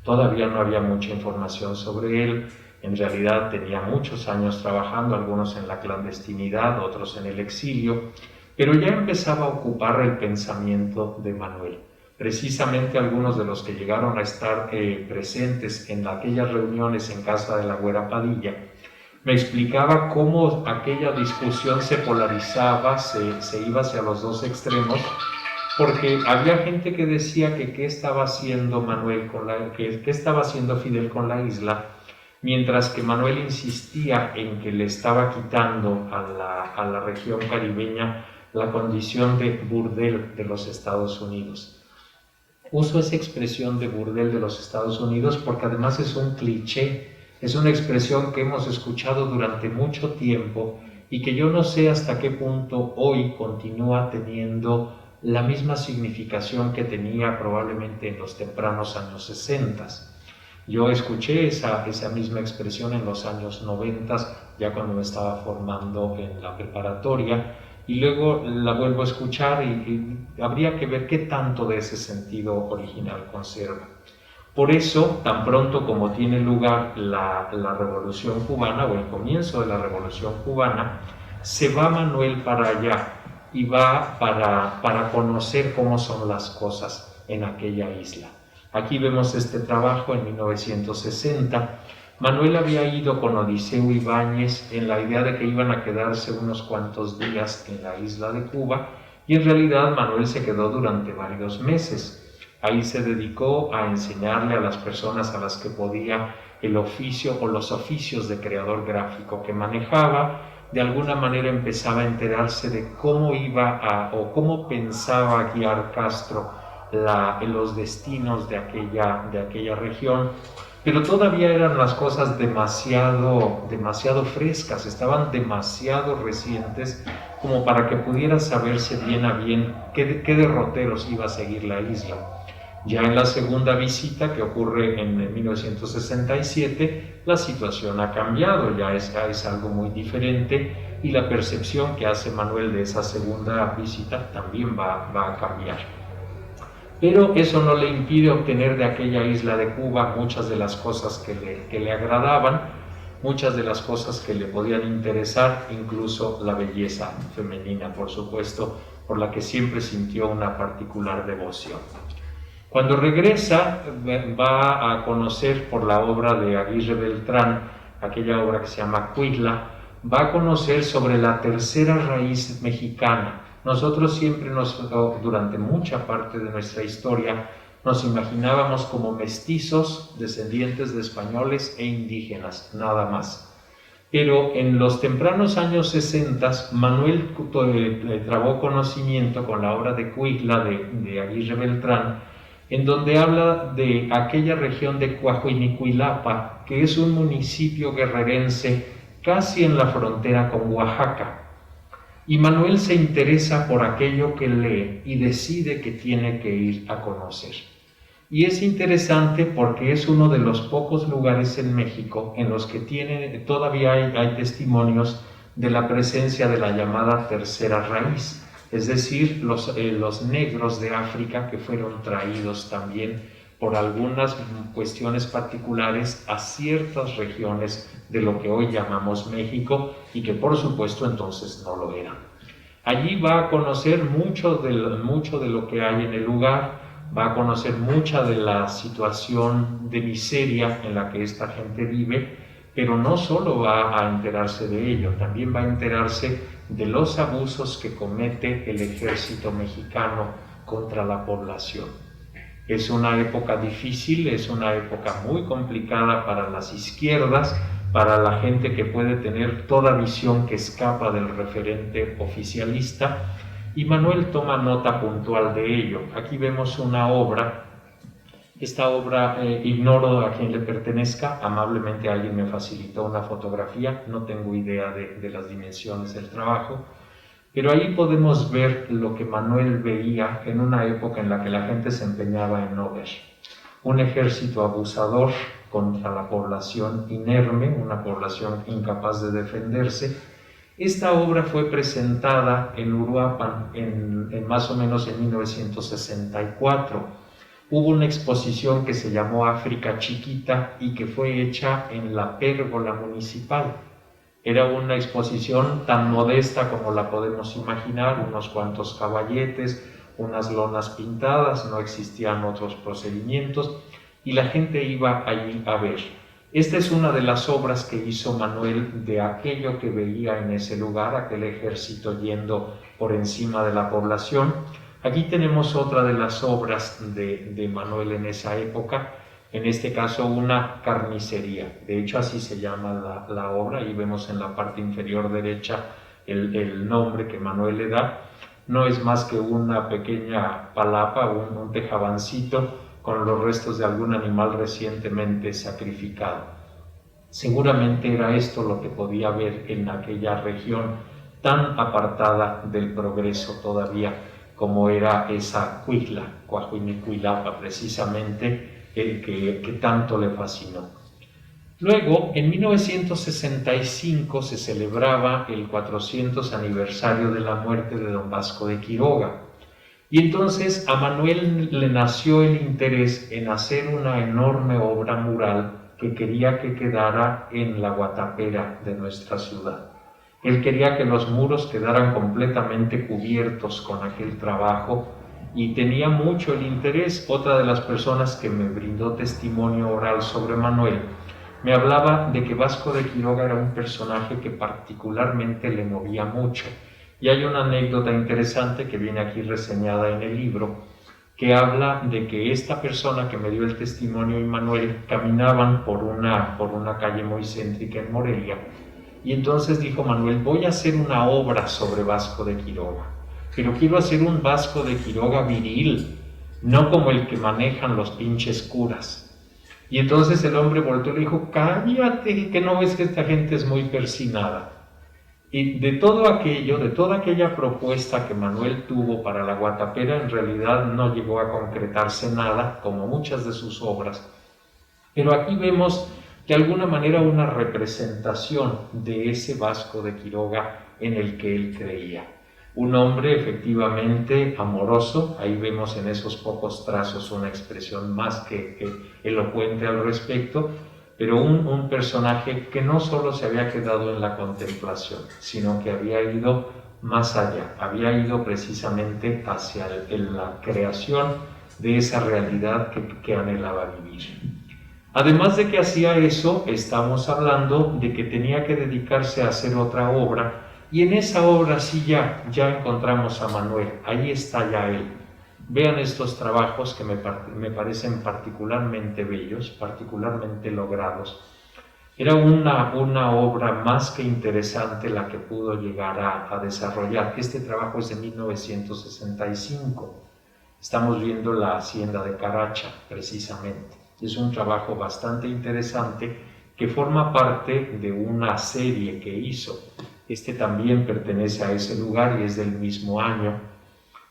todavía no había mucha información sobre él. En realidad tenía muchos años trabajando, algunos en la clandestinidad, otros en el exilio, pero ya empezaba a ocupar el pensamiento de Manuel. Precisamente algunos de los que llegaron a estar presentes en aquellas reuniones en casa de la Güera Padilla, me explicaba cómo aquella discusión se polarizaba, se iba hacia los dos extremos, porque había gente que decía que qué estaba haciendo qué estaba haciendo Fidel con la isla, mientras que Manuel insistía en que le estaba quitando a la región caribeña la condición de burdel de los Estados Unidos. Uso esa expresión de burdel de los Estados Unidos porque además es un cliché, es una expresión que hemos escuchado durante mucho tiempo y que yo no sé hasta qué punto hoy continúa teniendo la misma significación que tenía probablemente en los tempranos años 60. Yo escuché esa misma expresión en los años 90, ya cuando me estaba formando en la preparatoria, y luego la vuelvo a escuchar y habría que ver qué tanto de ese sentido original conserva. Por eso, tan pronto como tiene lugar la Revolución Cubana o el comienzo de la Revolución Cubana, se va Manuel para allá y va para conocer cómo son las cosas en aquella isla. Aquí vemos este trabajo en 1960. Manuel había ido con Odiseo Ibáñez en la idea de que iban a quedarse unos cuantos días en la isla de Cuba y en realidad Manuel se quedó durante varios meses. Ahí se dedicó a enseñarle a las personas a las que podía el oficio o los oficios de creador gráfico que manejaba. De alguna manera empezaba a enterarse de cómo cómo pensaba guiar Castro los destinos de aquella región, pero todavía eran las cosas demasiado frescas, estaban demasiado recientes como para que pudiera saberse bien a bien qué derroteros iba a seguir la isla. Ya en la segunda visita, que ocurre en 1967, la situación ha cambiado, ya es algo muy diferente y la percepción que hace Manuel de esa segunda visita también va a cambiar. pero eso no le impide obtener de aquella isla de Cuba muchas de las cosas que le agradaban, muchas de las cosas que le podían interesar, incluso la belleza femenina, por supuesto, por la que siempre sintió una particular devoción. Cuando regresa, va a conocer por la obra de Aguirre Beltrán, aquella obra que se llama Cuitla, va a conocer sobre la tercera raíz mexicana. Nosotros siempre durante mucha parte de nuestra historia, nos imaginábamos como mestizos, descendientes de españoles e indígenas, nada más. Pero en los tempranos años 60, Manuel trabó conocimiento con la obra de Cuitla de Aguirre Beltrán, en donde habla de aquella región de Coahuinicuilapa, que es un municipio guerrerense casi en la frontera con Oaxaca. Y Manuel se interesa por aquello que lee y decide que tiene que ir a conocer. Y es interesante porque es uno de los pocos lugares en México en los que todavía hay testimonios de la presencia de la llamada tercera raíz, es decir, los negros de África que fueron traídos también por algunas cuestiones particulares a ciertas regiones de lo que hoy llamamos México y que por supuesto entonces no lo eran. Allí va a conocer mucho de lo que hay en el lugar, va a conocer mucha de la situación de miseria en la que esta gente vive, pero no solo va a enterarse de ello, también va a enterarse de los abusos que comete el ejército mexicano contra la población. Es una época difícil, es una época muy complicada para las izquierdas, para la gente que puede tener toda visión que escapa del referente oficialista, y Manuel toma nota puntual de ello. Aquí vemos una obra. Esta obra ignoro a quién le pertenezca, amablemente alguien me facilitó una fotografía, no tengo idea de las dimensiones del trabajo, pero ahí podemos ver lo que Manuel veía en una época en la que la gente se empeñaba en no ver. Un ejército abusador contra la población inerme, una población incapaz de defenderse. Esta obra fue presentada en Uruapan en más o menos en 1964. Hubo una exposición que se llamó África Chiquita y que fue hecha en la pérgola municipal. Era una exposición tan modesta como la podemos imaginar, unos cuantos caballetes, unas lonas pintadas, no existían otros procedimientos y la gente iba allí a ver. Esta es una de las obras que hizo Manuel de aquello que veía en ese lugar, aquel ejército yendo por encima de la población. Aquí tenemos otra de las obras de Manuel en esa época, en este caso una carnicería. De hecho así se llama la obra y vemos en la parte inferior derecha el nombre que Manuel le da. No es más que una pequeña palapa, un tejabancito con los restos de algún animal recientemente sacrificado. Seguramente era esto lo que podía ver en aquella región tan apartada del progreso todavía como era esa Cuitla, Coahuinicuilapa, precisamente el que tanto le fascinó. Luego, en 1965 se celebraba el 400 aniversario de la muerte de don Vasco de Quiroga. Y entonces a Manuel le nació el interés en hacer una enorme obra mural que quería que quedara en la guatapera de nuestra ciudad. Él quería que los muros quedaran completamente cubiertos con aquel trabajo y tenía mucho el interés. Otra de las personas que me brindó testimonio oral sobre Manuel me hablaba de que Vasco de Quiroga era un personaje que particularmente le movía mucho. Y hay una anécdota interesante que viene aquí reseñada en el libro, que habla de que esta persona que me dio el testimonio y Manuel caminaban por una calle muy céntrica en Morelia, y entonces dijo Manuel: voy a hacer una obra sobre Vasco de Quiroga, pero quiero hacer un Vasco de Quiroga viril, no como el que manejan los pinches curas. Y entonces el hombre volteó y le dijo: cállate, que no ves que esta gente es muy persinada. Y de todo aquello, de toda aquella propuesta que Manuel tuvo para la guatapera, en realidad no llegó a concretarse nada, como muchas de sus obras. Pero aquí vemos de alguna manera una representación de ese Vasco de Quiroga en el que él creía. Un hombre efectivamente amoroso, ahí vemos en esos pocos trazos una expresión más que elocuente al respecto, pero un personaje que no solo se había quedado en la contemplación, sino que había ido más allá, había ido precisamente hacia la creación de esa realidad que anhelaba vivir. Además de que hacía eso, estamos hablando de que tenía que dedicarse a hacer otra obra, y en esa obra sí ya encontramos a Manuel, ahí está ya él. Vean estos trabajos que me parecen particularmente bellos, particularmente logrados. Era una obra más que interesante la que pudo llegar a desarrollar. Este trabajo es de 1965. Estamos viendo la hacienda de Caracha, precisamente. Es un trabajo bastante interesante que forma parte de una serie que hizo. Este también pertenece a ese lugar y es del mismo año.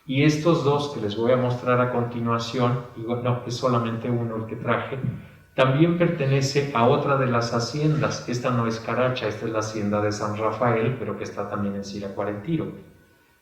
Y estos dos que les voy a mostrar a continuación, no, es solamente uno el que traje, también pertenece a otra de las haciendas. Esta no es Caracha, esta es la hacienda de San Rafael, pero que está también en Siracuarentiro.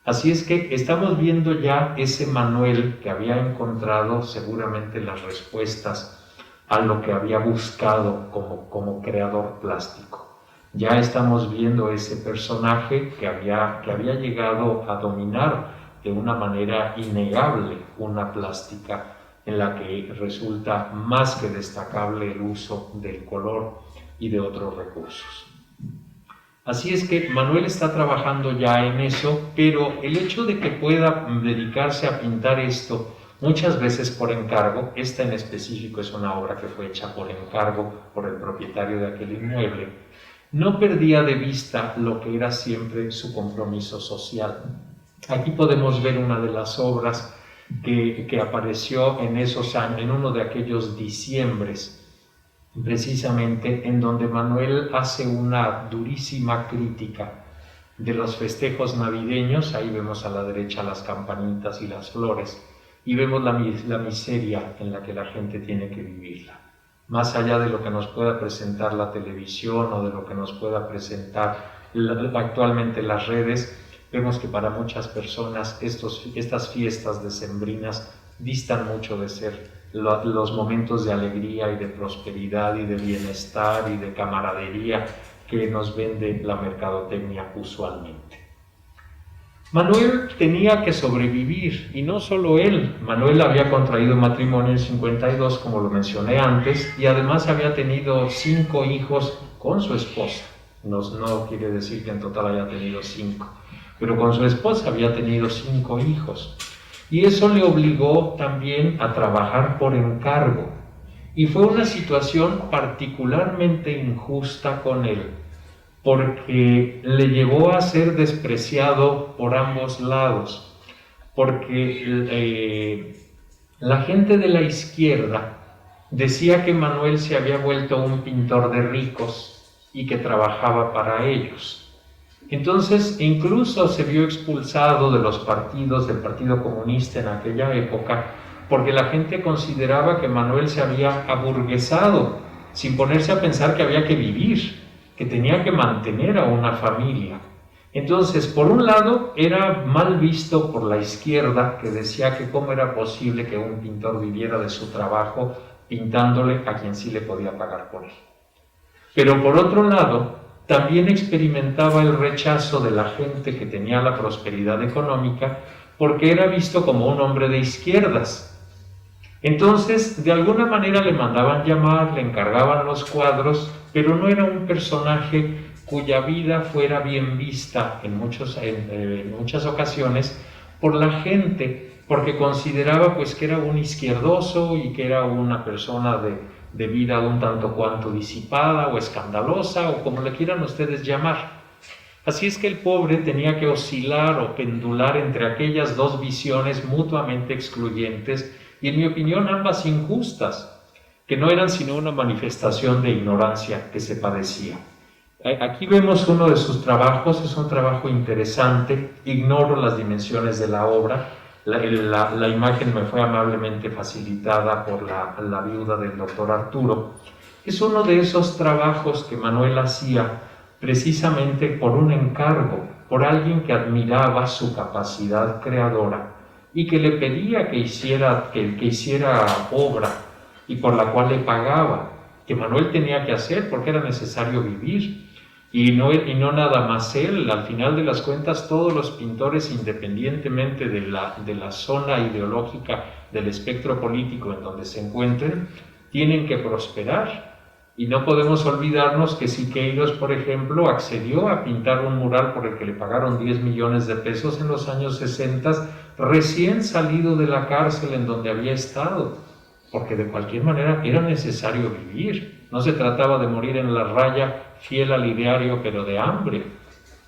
Así es que estamos viendo ya ese Manuel que había encontrado seguramente las respuestas a lo que había buscado como creador plástico. Ya estamos viendo ese personaje que había llegado a dominar de una manera innegable una plástica en la que resulta más que destacable el uso del color y de otros recursos. Así es que Manuel está trabajando ya en eso, pero el hecho de que pueda dedicarse a pintar esto muchas veces por encargo, esta en específico es una obra que fue hecha por encargo por el propietario de aquel inmueble, no perdía de vista lo que era siempre su compromiso social. Aquí podemos ver una de las obras que apareció en esos años, en uno de aquellos diciembres, precisamente en donde Manuel hace una durísima crítica de los festejos navideños. Ahí vemos a la derecha las campanitas y las flores, y vemos la miseria en la que la gente tiene que vivirla. Más allá de lo que nos pueda presentar la televisión o de lo que nos pueda presentar actualmente las redes, vemos que para muchas personas estas fiestas decembrinas distan mucho de ser los momentos de alegría y de prosperidad y de bienestar y de camaradería que nos vende la mercadotecnia usualmente. Manuel tenía que sobrevivir, y no solo él. Manuel había contraído matrimonio en 52, como lo mencioné antes, y además había tenido 5 hijos con su esposa. No quiere decir que en total haya tenido 5, pero con su esposa había tenido 5 hijos. Y eso le obligó también a trabajar por encargo. Y fue una situación particularmente injusta con él, porque le llevó a ser despreciado por ambos lados, porque la gente de la izquierda decía que Manuel se había vuelto un pintor de ricos y que trabajaba para ellos. Entonces, incluso se vio expulsado de los partidos, del Partido Comunista en aquella época, porque la gente consideraba que Manuel se había aburguesado, sin ponerse a pensar que había que vivir, que tenía que mantener a una familia. Entonces, por un lado, era mal visto por la izquierda, que decía que cómo era posible que un pintor viviera de su trabajo pintándole a quien sí le podía pagar por él. Pero por otro lado, también experimentaba el rechazo de la gente que tenía la prosperidad económica, porque era visto como un hombre de izquierdas. Entonces, de alguna manera le mandaban llamar, le encargaban los cuadros, pero no era un personaje cuya vida fuera bien vista en muchas ocasiones por la gente, porque consideraba pues que era un izquierdoso y que era una persona de vida un tanto cuanto disipada o escandalosa, o como le quieran ustedes llamar. Así es que el pobre tenía que oscilar o pendular entre aquellas dos visiones mutuamente excluyentes, y en mi opinión ambas injustas, que no eran sino una manifestación de ignorancia que se padecía. Aquí vemos uno de sus trabajos, es un trabajo interesante, ignoro las dimensiones de la obra, la imagen me fue amablemente facilitada por la viuda del doctor Arturo. Es uno de esos trabajos que Manuel hacía precisamente por un encargo, por alguien que admiraba su capacidad creadora y que le pedía que hiciera obra y por la cual le pagaba, que Manuel tenía que hacer porque era necesario vivir. Y no nada más él, al final de las cuentas todos los pintores, independientemente de la zona ideológica del espectro político en donde se encuentren, tienen que prosperar. Y no podemos olvidarnos que Siqueiros, por ejemplo, accedió a pintar un mural por el que le pagaron 10 millones de pesos en los años 60, recién salido de la cárcel en donde había estado, porque de cualquier manera era necesario vivir. No se trataba de morir en la raya, fiel al ideario, pero de hambre.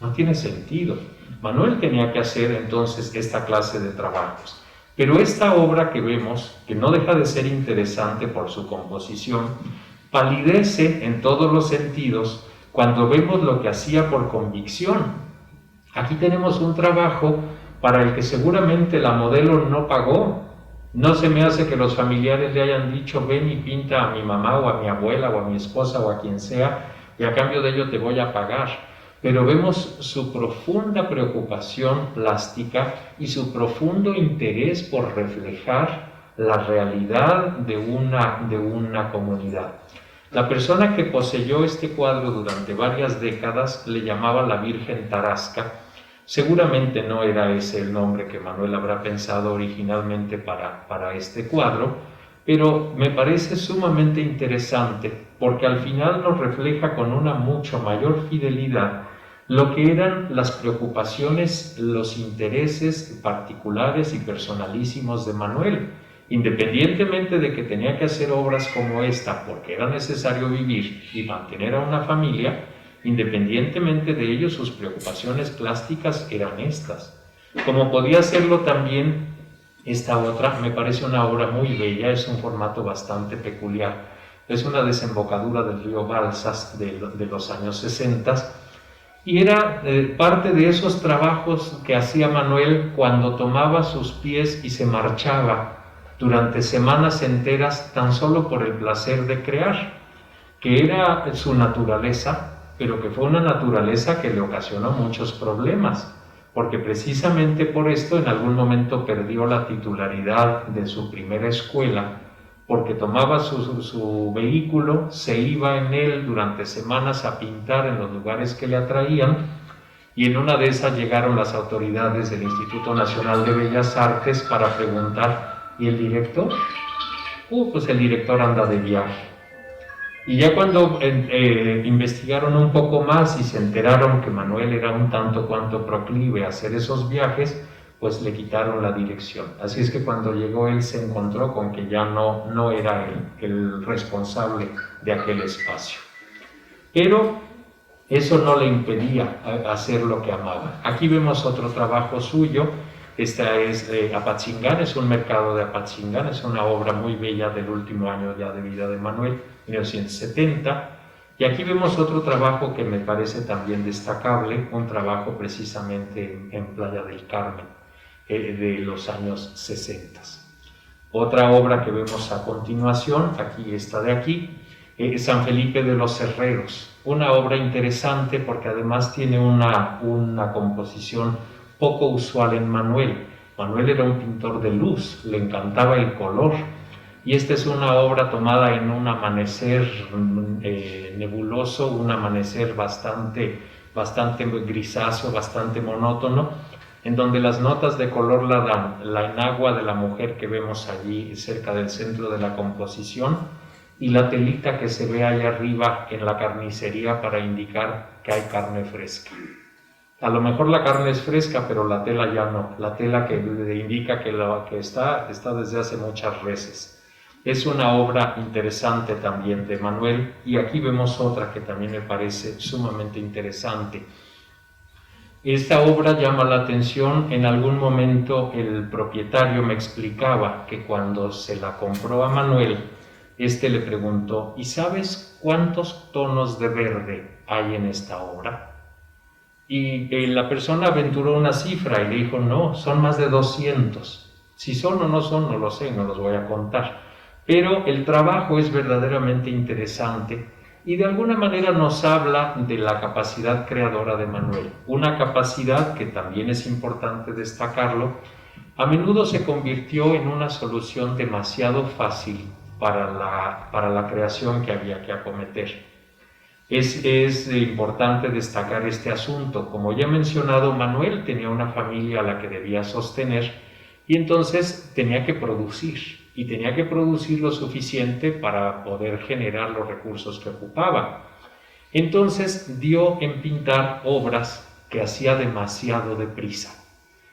No tiene sentido. Manuel tenía que hacer entonces esta clase de trabajos. Pero esta obra que vemos, que no deja de ser interesante por su composición, palidece en todos los sentidos cuando vemos lo que hacía por convicción. Aquí tenemos un trabajo para el que seguramente la modelo no pagó. No se me hace que los familiares le hayan dicho: ven y pinta a mi mamá o a mi abuela o a mi esposa o a quien sea, y a cambio de ello te voy a pagar. Pero vemos su profunda preocupación plástica y su profundo interés por reflejar la realidad de una comunidad. La persona que poseyó este cuadro durante varias décadas le llamaba la Virgen Tarasca. Seguramente no era ese el nombre que Manuel habrá pensado originalmente para este cuadro, pero me parece sumamente interesante porque al final nos refleja con una mucho mayor fidelidad lo que eran las preocupaciones, los intereses particulares y personalísimos de Manuel, independientemente de que tenía que hacer obras como esta porque era necesario vivir y mantener a una familia. Independientemente de ello, sus preocupaciones plásticas eran estas. Como podía serlo también esta otra, me parece una obra muy bella, es un formato bastante peculiar. Es una desembocadura del río Balsas de los años 60 y era parte de esos trabajos que hacía Manuel cuando tomaba sus pies y se marchaba durante semanas enteras tan solo por el placer de crear, que era su naturaleza, pero que fue una naturaleza que le ocasionó muchos problemas, porque precisamente por esto en algún momento perdió la titularidad de su primera escuela, porque tomaba su vehículo, se iba en él durante semanas a pintar en los lugares que le atraían, y en una de esas llegaron las autoridades del Instituto Nacional de Bellas Artes para preguntar: ¿y el director? Pues el director anda de viaje. Y ya cuando investigaron un poco más y se enteraron que Manuel era un tanto cuanto proclive a hacer esos viajes, pues le quitaron la dirección. Así es que cuando llegó él se encontró con que ya no era el responsable de aquel espacio. Pero eso no le impedía hacer lo que amaba. Aquí vemos otro trabajo suyo. Esta es Apatzingán, es un mercado de Apatzingán, es una obra muy bella del último año ya de vida de Manuel, 1970. Y aquí vemos otro trabajo que me parece también destacable, un trabajo precisamente en Playa del Carmen, de los años 60. Otra obra que vemos a continuación, aquí esta de aquí, San Felipe de los Herreros, una obra interesante porque además tiene una composición poco usual en Manuel. Manuel era un pintor de luz, le encantaba el color, y esta es una obra tomada en un amanecer nebuloso, un amanecer bastante grisáceo, bastante monótono, en donde las notas de color la dan la enagua de la mujer que vemos allí cerca del centro de la composición y la telita que se ve allá arriba en la carnicería para indicar que hay carne fresca. A lo mejor la carne es fresca, pero la tela ya no. La tela que indica que está desde hace muchas veces. Es una obra interesante también de Manuel, y aquí vemos otra que también me parece sumamente interesante. Esta obra llama la atención. En algún momento el propietario me explicaba que cuando se la compró a Manuel, le preguntó: ¿y sabes cuántos tonos de verde hay en esta obra? Y la persona aventuró una cifra y le dijo: no, son más de 200. Si son o no son, no lo sé, no los voy a contar. Pero el trabajo es verdaderamente interesante y de alguna manera nos habla de la capacidad creadora de Manuel, una capacidad que también es importante destacarlo, a menudo se convirtió en una solución demasiado fácil para la creación que había que acometer. Es importante destacar este asunto. Como ya he mencionado, Manuel tenía una familia a la que debía sostener y entonces tenía que producir, y tenía que producir lo suficiente para poder generar los recursos que ocupaba. Entonces dio en pintar obras que hacía demasiado deprisa,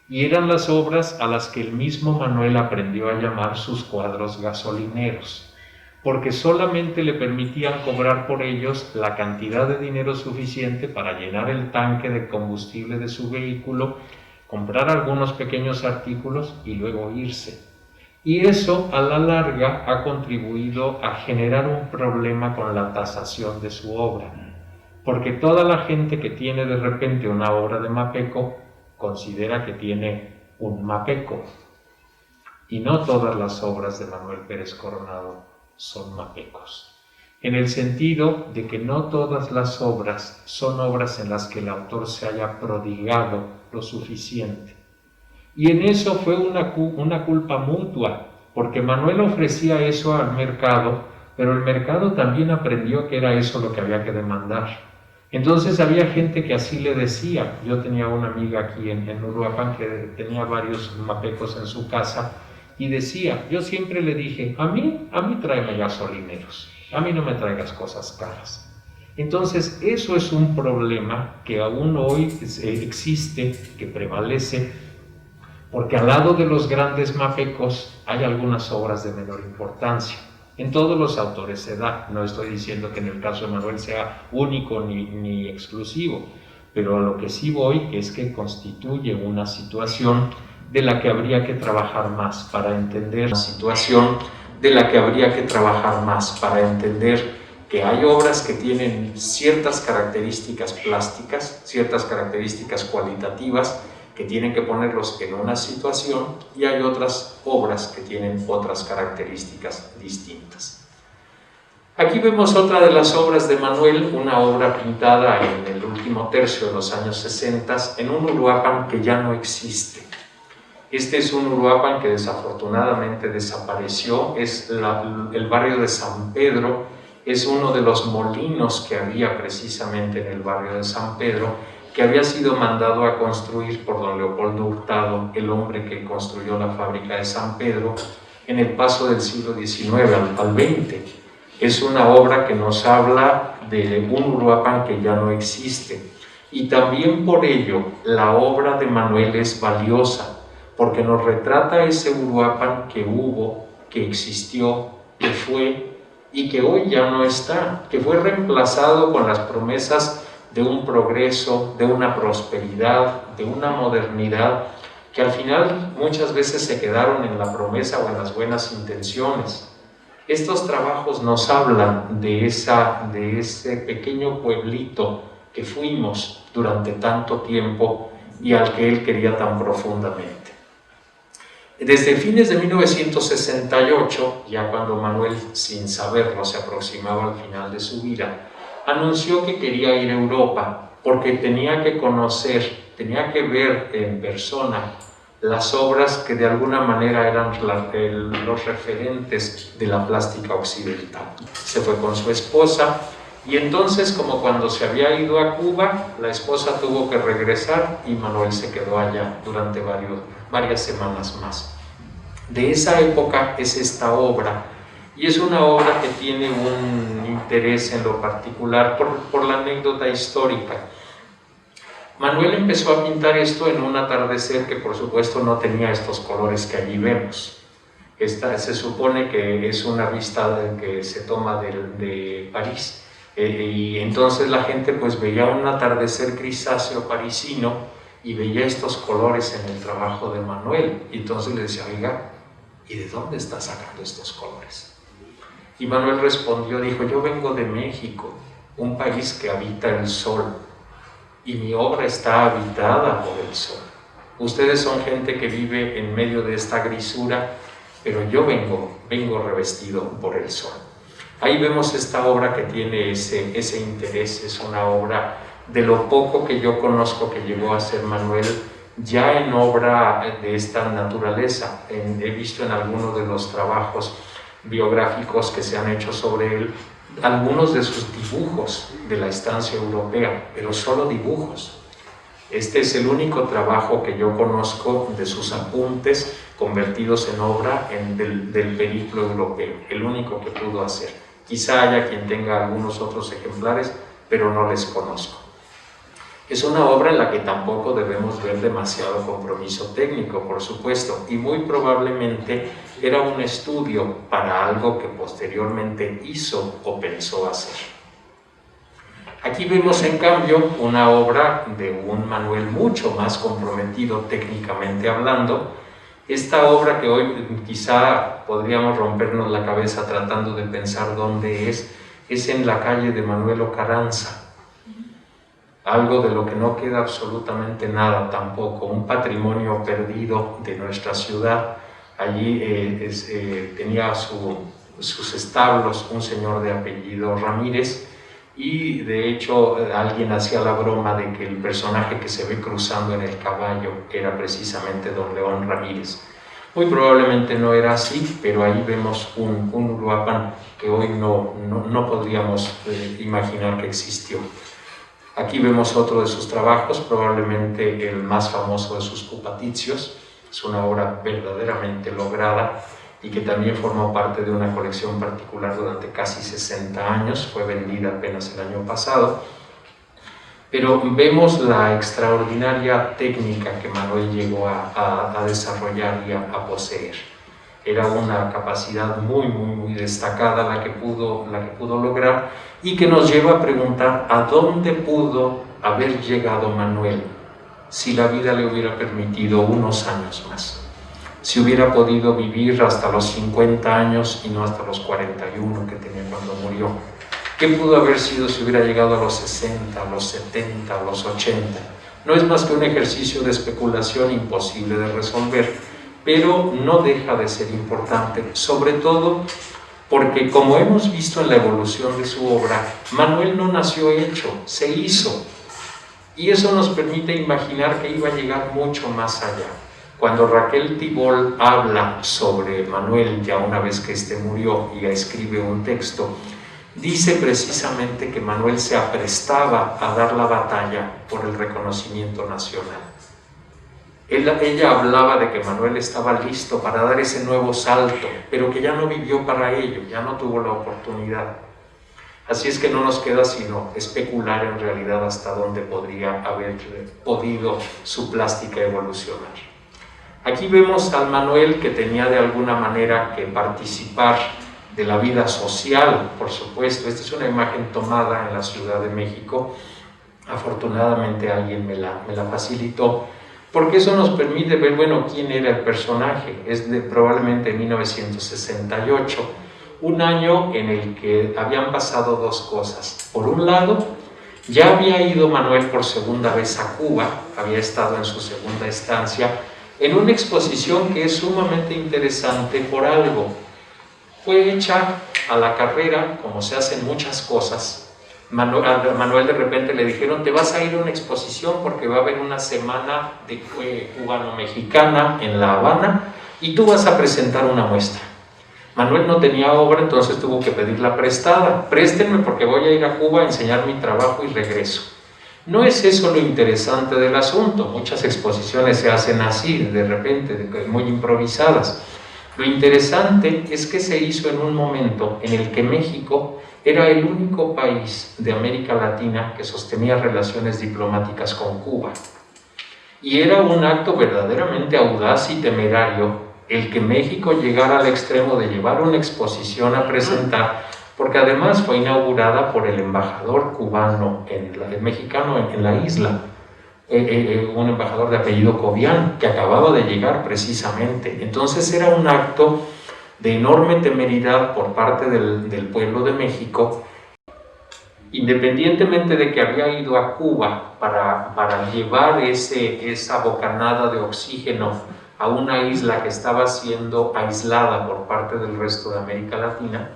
y eran las obras a las que el mismo Manuel aprendió a llamar sus cuadros gasolineros, porque solamente le permitían cobrar por ellos la cantidad de dinero suficiente para llenar el tanque de combustible de su vehículo, comprar algunos pequeños artículos y luego irse. Y eso a la larga ha contribuido a generar un problema con la tasación de su obra, porque toda la gente que tiene de repente una obra de Mapeco considera que tiene un Mapeco, y no todas las obras de Manuel Pérez Coronado son Mapecos, en el sentido de que no todas las obras son obras en las que el autor se haya prodigado lo suficiente. Y en eso fue una culpa mutua, porque Manuel ofrecía eso al mercado, pero el mercado también aprendió que era eso lo que había que demandar. Entonces había gente que así le decía. Yo tenía una amiga aquí en Uruapan que tenía varios Mapecos en su casa y decía, yo siempre le dije, a mí tráeme gasolineros, a mí no me traigas cosas caras. Entonces eso es un problema que aún hoy existe, que prevalece, porque al lado de los grandes Mapecos hay algunas obras de menor importancia. En todos los autores se da, no estoy diciendo que en el caso de Manuel sea único ni exclusivo, pero a lo que sí voy es que constituye una situación de la que habría que trabajar más para entender que hay obras que tienen ciertas características plásticas, ciertas características cualitativas, que tienen que ponerlos en una situación, y hay otras obras que tienen otras características distintas. Aquí vemos otra de las obras de Manuel, una obra pintada en el último tercio de los años 60 en un Uruapan que ya no existe. Este es un Uruapan que desafortunadamente desapareció, es el barrio de San Pedro, es uno de los molinos que había precisamente en el barrio de San Pedro, que había sido mandado a construir por don Leopoldo Hurtado, el hombre que construyó la fábrica de San Pedro, en el paso del siglo XIX al XX. Es una obra que nos habla de un Uruapan que ya no existe. Y también por ello la obra de Manuel es valiosa, porque nos retrata ese Uruapan que hubo, que existió, que fue y que hoy ya no está, que fue reemplazado con las promesas de un progreso, de una prosperidad, de una modernidad, que al final muchas veces se quedaron en la promesa o en las buenas intenciones. Estos trabajos nos hablan de ese pequeño pueblito que fuimos durante tanto tiempo y al que él quería tan profundamente. Desde fines de 1968, ya cuando Manuel, sin saberlo, se aproximaba al final de su vida, anunció que quería ir a Europa porque tenía que conocer, tenía que ver en persona las obras que de alguna manera eran los referentes de la plástica occidental. Se fue con su esposa y entonces, como cuando se había ido a Cuba, la esposa tuvo que regresar y Manuel se quedó allá durante varias semanas más. De esa época es esta obra. Y es una obra que tiene un interés en lo particular por la anécdota histórica. Manuel empezó a pintar esto en un atardecer que por supuesto no tenía estos colores que allí vemos. Esta se supone que es una vista que se toma de París. Y entonces la gente pues veía un atardecer grisáceo parisino y veía estos colores en el trabajo de Manuel. Y entonces le decía, oiga, ¿y de dónde está sacando estos colores? Y Manuel respondió, dijo, yo vengo de México, un país que habita el sol, y mi obra está habitada por el sol. Ustedes son gente que vive en medio de esta grisura, pero yo vengo revestido por el sol. Ahí vemos esta obra que tiene ese interés. Es una obra, de lo poco que yo conozco que llegó a ser Manuel, ya en obra de esta naturaleza. He visto en algunos de los trabajos biográficos que se han hecho sobre él, algunos de sus dibujos de la estancia europea, pero solo dibujos. Este es el único trabajo que yo conozco de sus apuntes convertidos en obra del periplo europeo, el único que pudo hacer. Quizá haya quien tenga algunos otros ejemplares, pero no les conozco. Es una obra en la que tampoco debemos ver demasiado compromiso técnico, por supuesto, y muy probablemente era un estudio para algo que posteriormente hizo o pensó hacer. Aquí vemos, en cambio, una obra de un Manuel mucho más comprometido técnicamente hablando. Esta obra, que hoy quizá podríamos rompernos la cabeza tratando de pensar dónde es en la calle de Manuel Ocaranza. Algo de lo que no queda absolutamente nada tampoco, un patrimonio perdido de nuestra ciudad. Allí tenía sus establos un señor de apellido Ramírez, y de hecho alguien hacía la broma de que el personaje que se ve cruzando en el caballo era precisamente don León Ramírez. Muy probablemente no era así, pero ahí vemos un Uruapan que hoy no podríamos imaginar que existió. Aquí vemos otro de sus trabajos, probablemente el más famoso de sus Cupaticios. Es una obra verdaderamente lograda y que también formó parte de una colección particular durante casi 60 años, fue vendida apenas el año pasado. Pero vemos la extraordinaria técnica que Manuel llegó a desarrollar y a poseer. Era una capacidad muy destacada la que pudo lograr, y que nos lleva a preguntar a dónde pudo haber llegado Manuel si la vida le hubiera permitido unos años más. Si hubiera podido vivir hasta los 50 años y no hasta los 41 que tenía cuando murió. ¿Qué pudo haber sido si hubiera llegado a los 60, a los 70, a los 80? No es más que un ejercicio de especulación imposible de resolver, pero no deja de ser importante, sobre todo porque, como hemos visto en la evolución de su obra, Manuel no nació hecho, se hizo. Y eso nos permite imaginar que iba a llegar mucho más allá. Cuando Raquel Tibol habla sobre Manuel, ya una vez que éste murió, y escribe un texto, dice precisamente que Manuel se aprestaba a dar la batalla por el reconocimiento nacional. Ella hablaba de que Manuel estaba listo para dar ese nuevo salto, pero que ya no vivió para ello, ya no tuvo la oportunidad. Así es que no nos queda sino especular en realidad hasta dónde podría haber podido su plástica evolucionar. Aquí vemos al Manuel que tenía de alguna manera que participar de la vida social, por supuesto. Esta es una imagen tomada en la Ciudad de México. Afortunadamente alguien me la facilitó, porque eso nos permite ver, bueno, quién era el personaje. Es probablemente 1968, un año en el que habían pasado dos cosas. Por un lado, ya había ido Manuel por segunda vez a Cuba, había estado en su segunda estancia, en una exposición que es sumamente interesante por algo. Fue hecha a la carrera, como se hacen muchas cosas. A Manuel de repente le dijeron: te vas a ir a una exposición porque va a haber una semana de cubano-mexicana en La Habana y tú vas a presentar una muestra. Manuel no tenía obra, entonces tuvo que pedirla prestada. Préstenme porque voy a ir a Cuba a enseñar mi trabajo y regreso. No es eso lo interesante del asunto. Muchas exposiciones se hacen así, de repente, muy improvisadas. Lo interesante es que se hizo en un momento en el que México era el único país de América Latina que sostenía relaciones diplomáticas con Cuba. Y era un acto verdaderamente audaz y temerario el que México llegara al extremo de llevar una exposición a presentar, porque además fue inaugurada por el embajador cubano, mexicano en la isla, un embajador de apellido Cobian, que acababa de llegar precisamente. Entonces era un acto de enorme temeridad por parte del pueblo de México, independientemente de que había ido a Cuba para llevar esa bocanada de oxígeno a una isla que estaba siendo aislada por parte del resto de América Latina.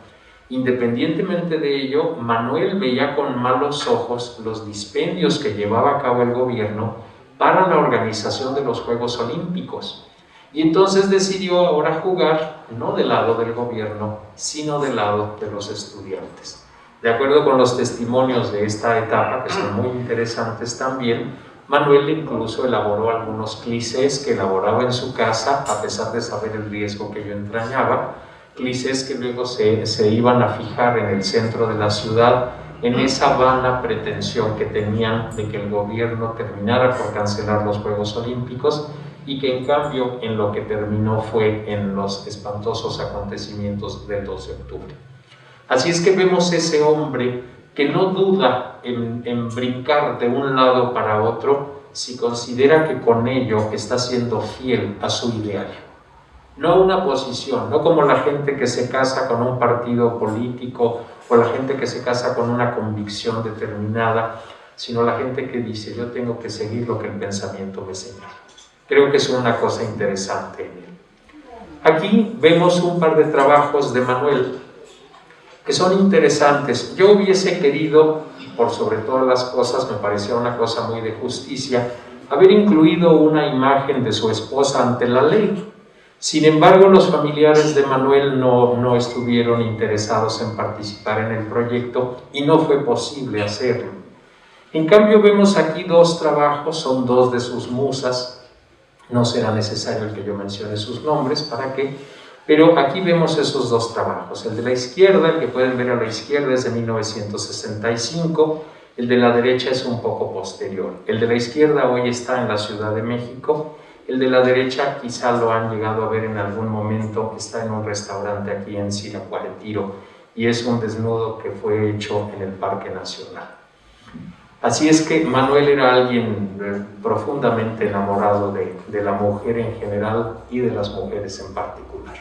Independientemente de ello, Manuel veía con malos ojos los dispendios que llevaba a cabo el gobierno para la organización de los Juegos Olímpicos. Y entonces decidió ahora jugar no del lado del gobierno, sino del lado de los estudiantes. De acuerdo con los testimonios de esta etapa, que son muy interesantes también, Manuel incluso elaboró algunos clichés que elaboraba en su casa, a pesar de saber el riesgo que ello entrañaba, clichés que luego se iban a fijar en el centro de la ciudad, en esa vana pretensión que tenían de que el gobierno terminara por cancelar los Juegos Olímpicos, y que en cambio en lo que terminó fue en los espantosos acontecimientos del 2 de octubre. Así es que vemos ese hombre que no duda en brincar de un lado para otro si considera que con ello está siendo fiel a su ideal. No una posición, no como la gente que se casa con un partido político o la gente que se casa con una convicción determinada, sino la gente que dice: yo tengo que seguir lo que el pensamiento me señala. Creo que es una cosa interesante en él. Aquí vemos un par de trabajos de Manuel que son interesantes. Yo hubiese querido, por sobre todas las cosas, me parecía una cosa muy de justicia, haber incluido una imagen de su esposa ante la ley. Sin embargo, los familiares de Manuel no estuvieron interesados en participar en el proyecto y no fue posible hacerlo. En cambio, vemos aquí dos trabajos, son dos de sus musas. No será necesario el que yo mencione sus nombres, ¿para qué? Pero aquí vemos esos dos trabajos. El de la izquierda, el que pueden ver a la izquierda, es de 1965, el de la derecha es un poco posterior. El de la izquierda hoy está en la Ciudad de México, el de la derecha quizá lo han llegado a ver en algún momento, está en un restaurante aquí en Siracuaretiro, y es un desnudo que fue hecho en el Parque Nacional. Así es que Manuel era alguien profundamente enamorado de la mujer en general y de las mujeres en particular.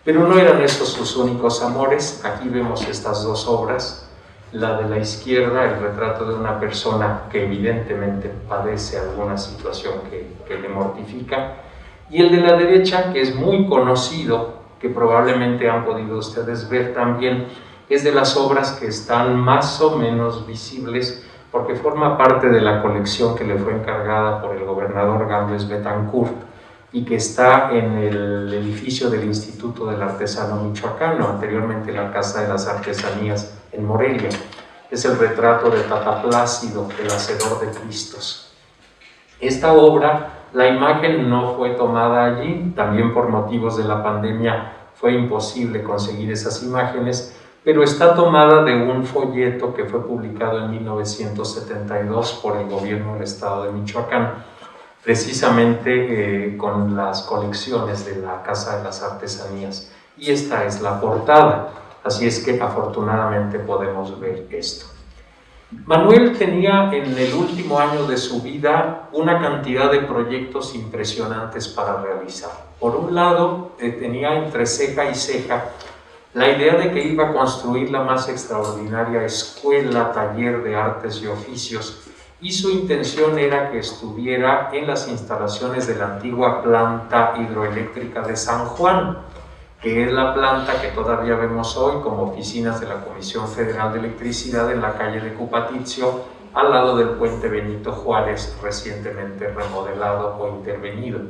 Pero no eran esos sus únicos amores. Aquí vemos estas dos obras. La de la izquierda, el retrato de una persona que evidentemente padece alguna situación que le mortifica. Y el de la derecha, que es muy conocido, que probablemente han podido ustedes ver también, es de las obras que están más o menos visibles porque forma parte de la colección que le fue encargada por el gobernador Galvez Betancourt y que está en el edificio del Instituto del Artesano Michoacano, anteriormente la Casa de las Artesanías en Morelia. Es el retrato de Tata Plácido, el hacedor de Cristos. Esta obra, la imagen no fue tomada allí, también por motivos de la pandemia fue imposible conseguir esas imágenes, pero está tomada de un folleto que fue publicado en 1972 por el gobierno del estado de Michoacán, precisamente con las colecciones de la Casa de las Artesanías. Y esta es la portada, así es que afortunadamente podemos ver esto. Manuel tenía en el último año de su vida una cantidad de proyectos impresionantes para realizar. Por un lado, tenía entre ceja y ceja la idea de que iba a construir la más extraordinaria escuela, taller de artes y oficios, y su intención era que estuviera en las instalaciones de la antigua planta hidroeléctrica de San Juan, que es la planta que todavía vemos hoy como oficinas de la Comisión Federal de Electricidad en la calle de Cupatizio, al lado del puente Benito Juárez, recientemente remodelado o intervenido.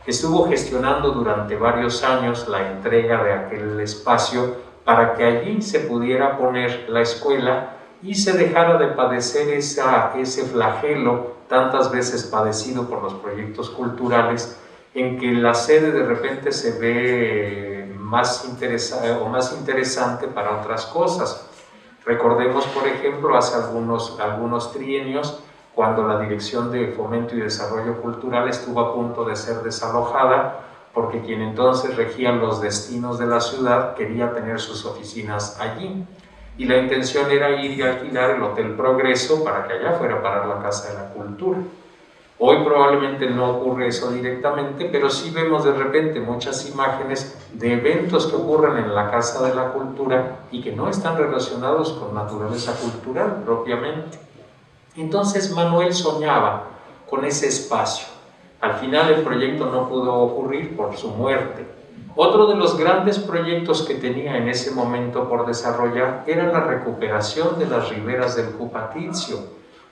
Estuvo gestionando durante varios años la entrega de aquel espacio para que allí se pudiera poner la escuela y se dejara de padecer ese flagelo tantas veces padecido por los proyectos culturales, en que la sede de repente se ve más interesante para otras cosas. Recordemos, por ejemplo, hace algunos trienios, cuando la Dirección de Fomento y Desarrollo Cultural estuvo a punto de ser desalojada, porque quien entonces regía los destinos de la ciudad quería tener sus oficinas allí. Y la intención era ir y alquilar el Hotel Progreso para que allá fuera a parar la Casa de la Cultura. Hoy probablemente no ocurre eso directamente, pero sí vemos de repente muchas imágenes de eventos que ocurren en la Casa de la Cultura y que no están relacionados con naturaleza cultural propiamente. Entonces Manuel soñaba con ese espacio. Al final el proyecto no pudo ocurrir por su muerte, Otro de los grandes proyectos que tenía en ese momento por desarrollar era la recuperación de las riberas del Cupatizio,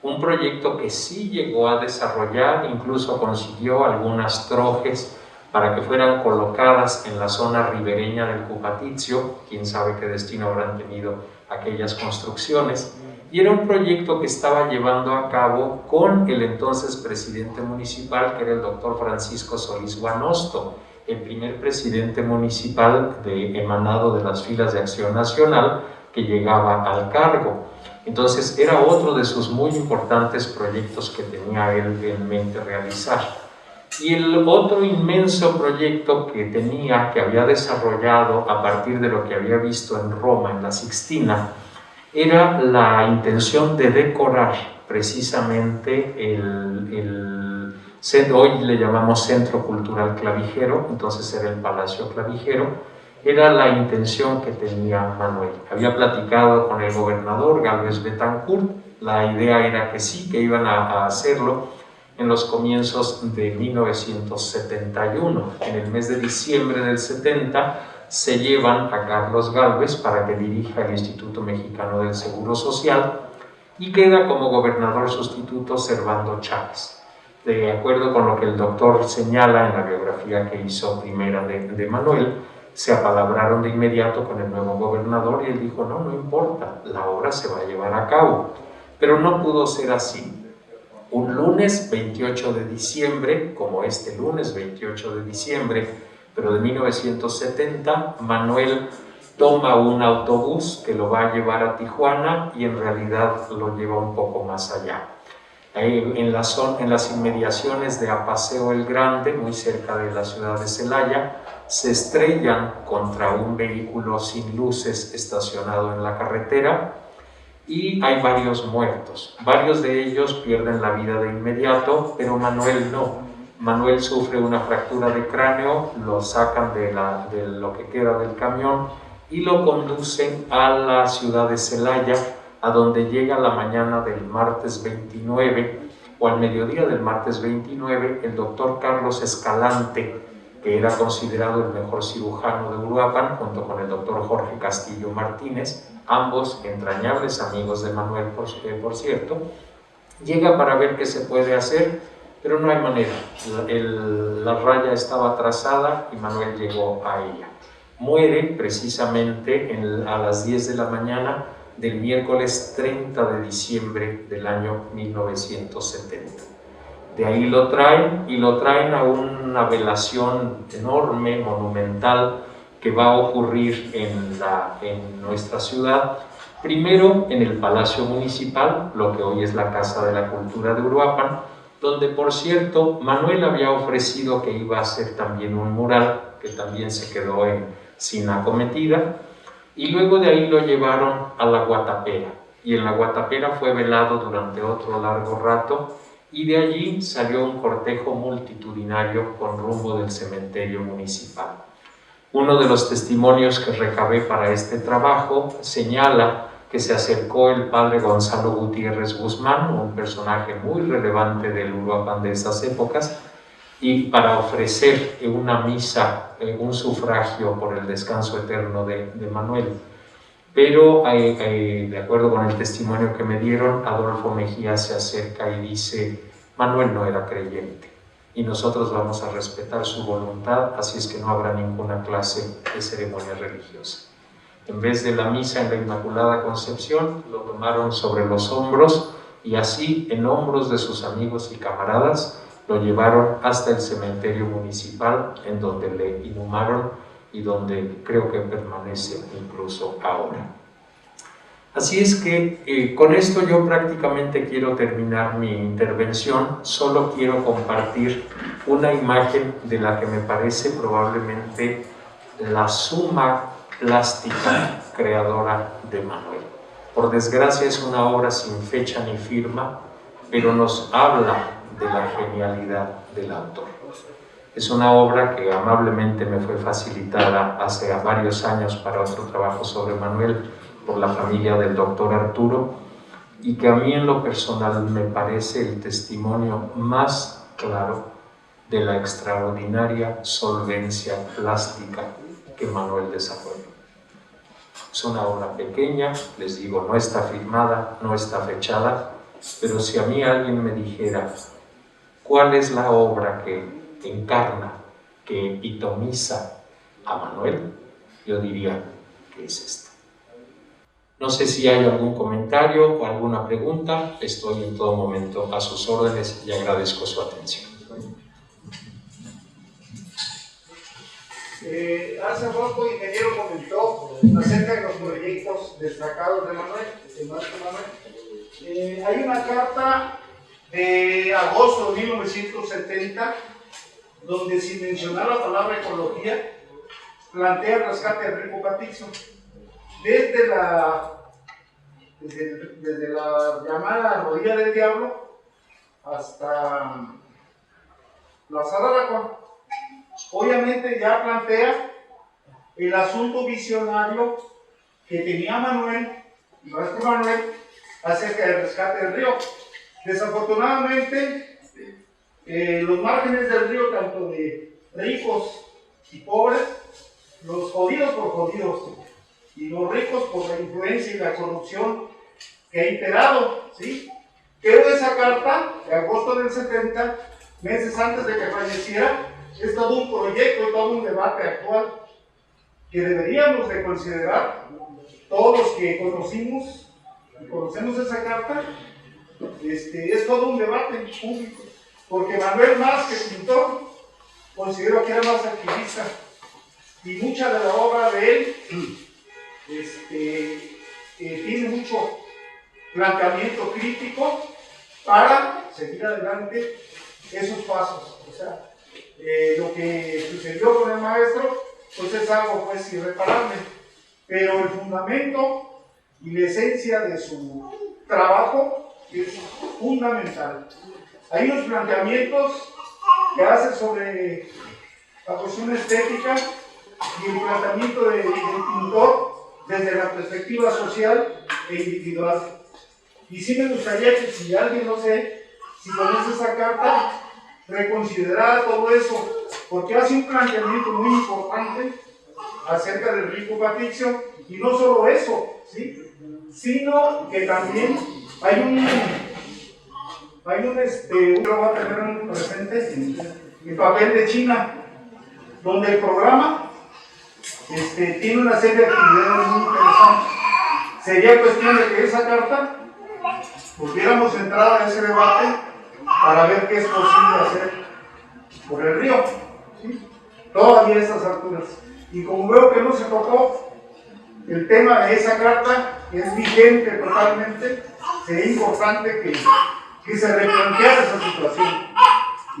un proyecto que sí llegó a desarrollar, incluso consiguió algunas trojes para que fueran colocadas en la zona ribereña del Cupatizio, quién sabe qué destino habrán tenido aquellas construcciones, y era un proyecto que estaba llevando a cabo con el entonces presidente municipal, que era el doctor Francisco Solís Guanosto, el primer presidente municipal emanado de las filas de Acción Nacional que llegaba al cargo. Entonces era otro de sus muy importantes proyectos que tenía él en mente realizar. Y el otro inmenso proyecto que tenía, que había desarrollado a partir de lo que había visto en Roma, en la Sixtina, era la intención de decorar precisamente hoy le llamamos Centro Cultural Clavijero, entonces era el Palacio Clavijero. Era la intención que tenía Manuel. Había platicado con el gobernador Gálvez Betancourt, la idea era que sí, que iban a hacerlo en los comienzos de 1971. En el mes de diciembre del 70 se llevan a Carlos Gálvez para que dirija el Instituto Mexicano del Seguro Social y queda como gobernador sustituto Servando Chávez. De acuerdo con lo que el doctor señala en la biografía que hizo primera de Manuel, se apalabraron de inmediato con el nuevo gobernador y él dijo, no importa, la obra se va a llevar a cabo. Pero no pudo ser así. Un lunes 28 de diciembre, como este lunes 28 de diciembre, pero de 1970, Manuel toma un autobús que lo va a llevar a Tijuana y en realidad lo lleva un poco más allá. En las inmediaciones de Apaseo el Grande, muy cerca de la ciudad de Celaya, se estrellan contra un vehículo sin luces estacionado en la carretera y hay varios muertos. Varios de ellos pierden la vida de inmediato, pero Manuel no. Manuel sufre una fractura de cráneo, lo sacan de lo que queda del camión y lo conducen a la ciudad de Celaya, a donde llega la mañana del martes 29 o al mediodía del martes 29 el doctor Carlos Escalante, que era considerado el mejor cirujano de Uruapan, junto con el doctor Jorge Castillo Martínez, ambos entrañables amigos de Manuel, por cierto, llega para ver qué se puede hacer, pero no hay manera. La raya estaba trazada y Manuel llegó a ella. Muere precisamente a las 10 de la mañana del miércoles 30 de diciembre del año 1970. De ahí lo traen a una velación enorme, monumental, que va a ocurrir en nuestra ciudad, primero en el Palacio Municipal, lo que hoy es la Casa de la Cultura de Uruapan, donde, por cierto, Manuel había ofrecido que iba a hacer también un mural, que también se quedó sin acometida, y luego de ahí lo llevaron a la Guatapera, y en la Guatapera fue velado durante otro largo rato, y de allí salió un cortejo multitudinario con rumbo del cementerio municipal. Uno de los testimonios que recabé para este trabajo señala que se acercó el padre Gonzalo Gutiérrez Guzmán, un personaje muy relevante del Uruapan de esas épocas, y para ofrecer una misa, un sufragio por el descanso eterno de Manuel. Pero, de acuerdo con el testimonio que me dieron, Adolfo Mejía se acerca y dice, Manuel no era creyente y nosotros vamos a respetar su voluntad, así es que no habrá ninguna clase de ceremonia religiosa. En vez de la misa en la Inmaculada Concepción, lo tomaron sobre los hombros y así, en hombros de sus amigos y camaradas, lo llevaron hasta el cementerio municipal, en donde le inhumaron y donde creo que permanece incluso ahora. Así es que con esto yo prácticamente quiero terminar mi intervención. Solo quiero compartir una imagen de la que me parece probablemente la suma plástica creadora de Manuel. Por desgracia es una obra sin fecha ni firma, pero nos habla de la genialidad del autor. Es una obra que amablemente me fue facilitada hace varios años para otro trabajo sobre Manuel por la familia del doctor Arturo y que a mí en lo personal me parece el testimonio más claro de la extraordinaria solvencia plástica que Manuel desarrolló. Es una obra pequeña, les digo, no está firmada, no está fechada, pero si a mí alguien me dijera cuál es la obra que encarna, que epitomiza a Manuel, yo diría que es esta. No sé si hay algún comentario o alguna pregunta, estoy en todo momento a sus órdenes y agradezco su atención.
Hace poco el ingeniero comentó acerca de los proyectos destacados de Manuel, de Maestro Manuel. Hay una carta de agosto de 1970 donde, sin mencionar la palabra ecología, plantea el rescate del río Patixio desde la llamada Rodilla del Diablo hasta la Zararacua. Obviamente ya plantea el asunto visionario que tenía Manuel, Maestro Manuel, acerca del rescate del río. Desafortunadamente, los márgenes del río, tanto de ricos y pobres, los jodidos por jodidos y los ricos por la influencia y la corrupción que ha imperado, ¿sí? Pero esa carta, de agosto del 70, meses antes de que falleciera, es todo un proyecto, todo un debate actual que deberíamos de considerar todos los que conocemos esa carta. Es todo un debate público, porque Manuel, más que pintor, considero que era más activista, y mucha de la obra de él tiene mucho planteamiento crítico para seguir adelante esos pasos. O sea, lo que sucedió con el maestro, pues es algo pues irreparable, pero el fundamento y la esencia de su trabajo es fundamental. Hay unos planteamientos que hace sobre la cuestión estética y el planteamiento del pintor desde la perspectiva social e individual. Y sí me gustaría que, si alguien, no sé, si conoce esa carta, reconsiderara todo eso, porque hace un planteamiento muy importante acerca del río Patixio, y no solo eso, ¿sí? Sino que también hay un va a tener un presente, el papel de China, donde el programa tiene una serie de actividades muy interesantes. Sería cuestión de que esa carta pudiéramos entrar a ese debate para ver qué es posible hacer por el río, ¿sí? Todavía a estas alturas. Y como veo que no se tocó el tema de esa carta, que es vigente totalmente, sería importante que se replanteara esa situación.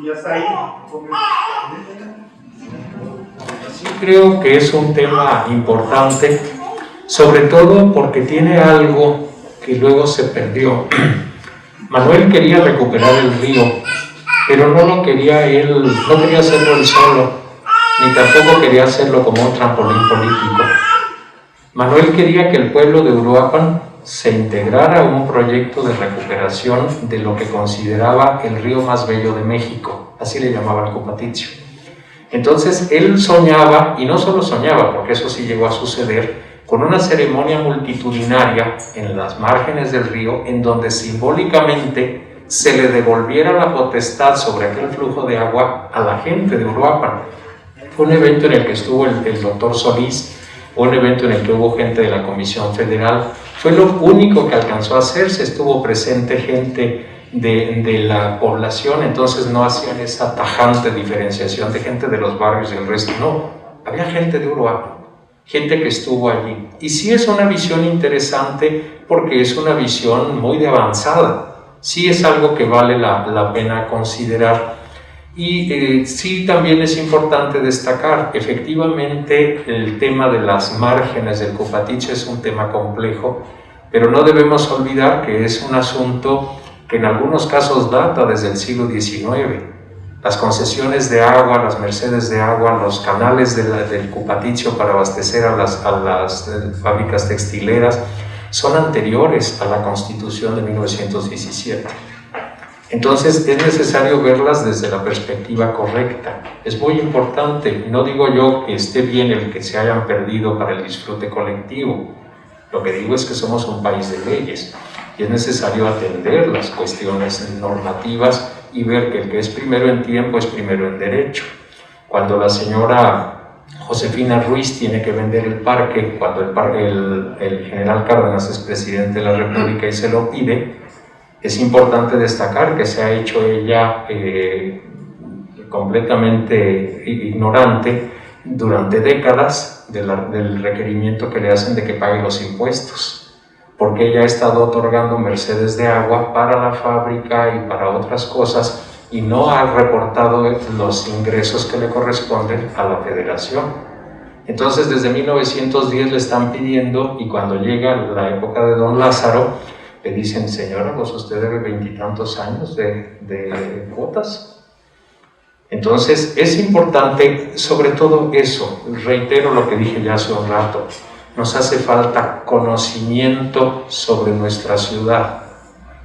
Y hasta ahí.
Sí, creo que es un tema importante, sobre todo porque tiene algo que luego se perdió. Manuel quería recuperar el río, pero no lo quería él, no quería hacerlo él solo, ni tampoco quería hacerlo como un trampolín político. Manuel quería que el pueblo de Uruapan se integrara a un proyecto de recuperación de lo que consideraba el río más bello de México, así le llamaba el Copatizio. Entonces él soñaba, y no solo soñaba, porque eso sí llegó a suceder, con una ceremonia multitudinaria en las márgenes del río, en donde simbólicamente se le devolviera la potestad sobre aquel flujo de agua a la gente de Uruapan. Fue un evento en el que estuvo el doctor Solís, un evento en el que hubo gente de la Comisión Federal. Fue lo único que alcanzó a hacerse, estuvo presente gente de la población, entonces no hacían esa tajante diferenciación de gente de los barrios y el resto, no, había gente de Uruapan, gente que estuvo allí. Y sí es una visión interesante porque es una visión muy de avanzada, sí es algo que vale la pena considerar. Y sí también es importante destacar, efectivamente el tema de las márgenes del Copatizio es un tema complejo, pero no debemos olvidar que es un asunto que en algunos casos data desde el siglo XIX. Las concesiones de agua, las mercedes de agua, los canales del Copatizio para abastecer a las fábricas textileras son anteriores a la Constitución de 1917. Entonces es necesario verlas desde la perspectiva correcta. Es muy importante, no digo yo que esté bien el que se hayan perdido para el disfrute colectivo, lo que digo es que somos un país de leyes y es necesario atender las cuestiones normativas y ver que el que es primero en tiempo es primero en derecho. Cuando la señora Josefina Ruiz tiene que vender el parque, cuando el general Cárdenas es presidente de la República y se lo pide, es importante destacar que se ha hecho ella completamente ignorante durante décadas del requerimiento que le hacen de que pague los impuestos, porque ella ha estado otorgando mercedes de agua para la fábrica y para otras cosas y no ha reportado los ingresos que le corresponden a la federación. Entonces desde 1910 le están pidiendo, y cuando llega la época de don Lázaro, le dicen: señora, pues usted debe 20 y tantos años de cuotas. Entonces es importante, sobre todo eso, reitero lo que dije ya hace un rato, nos hace falta conocimiento sobre nuestra ciudad,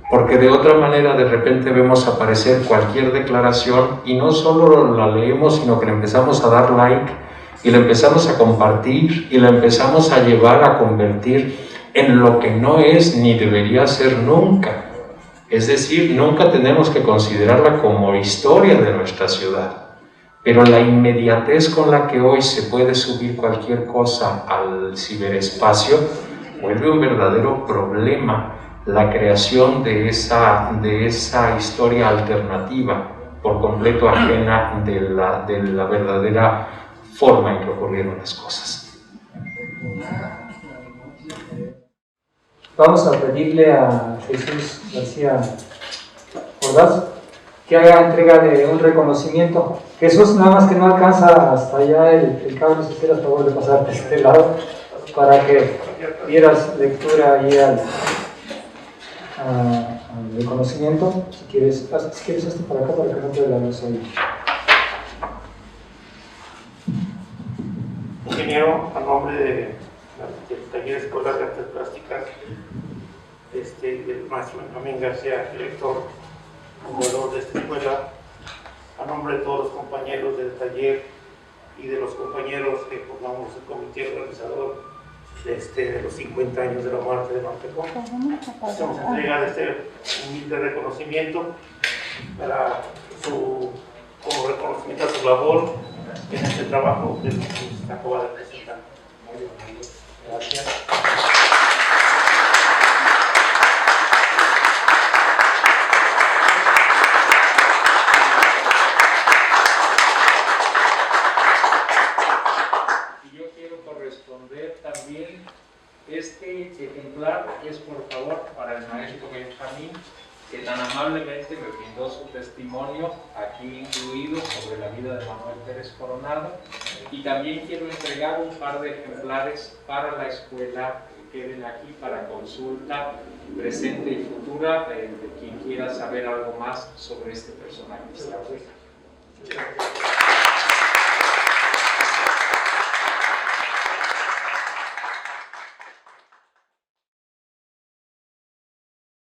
porque de otra manera de repente vemos aparecer cualquier declaración y no solo la leemos, sino que le empezamos a dar like y la empezamos a compartir y la empezamos a llevar a convertir en lo que no es ni debería ser nunca. Es decir, nunca tenemos que considerarla como historia de nuestra ciudad. Pero la inmediatez con la que hoy se puede subir cualquier cosa al ciberespacio vuelve un verdadero problema la creación de esa historia alternativa, por completo ajena de la verdadera forma en que ocurrieron las cosas.
Vamos a pedirle a Jesús García Ordaz que haga entrega de un reconocimiento. Jesús, nada más que no alcanza hasta allá el cable, si hiciera favor de pasar de este lado para que dieras lectura ahí al reconocimiento. Si quieres esto para acá para que no te la luz ahí.
Ingeniero, a nombre del Taller Escolar de Artes Plásticas, del maestro Benjamín García, director, fundador de esta escuela, a nombre de todos los compañeros del taller y de los compañeros que formamos el comité organizador de los 50 años de la muerte de Manteco, hacemos entrega de este humilde reconocimiento como reconocimiento a su labor en este trabajo que nos acaba de presentar. Gracias.
Y yo quiero corresponder también, este ejemplar es por favor para el maestro Benjamín, que tan amablemente me brindó su testimonio aquí incluido sobre la vida de Manuel Pérez Coronado, y también quiero entregar un par de ejemplares para la escuela que queden aquí para consulta presente y futura de quien quiera saber algo más sobre este personaje.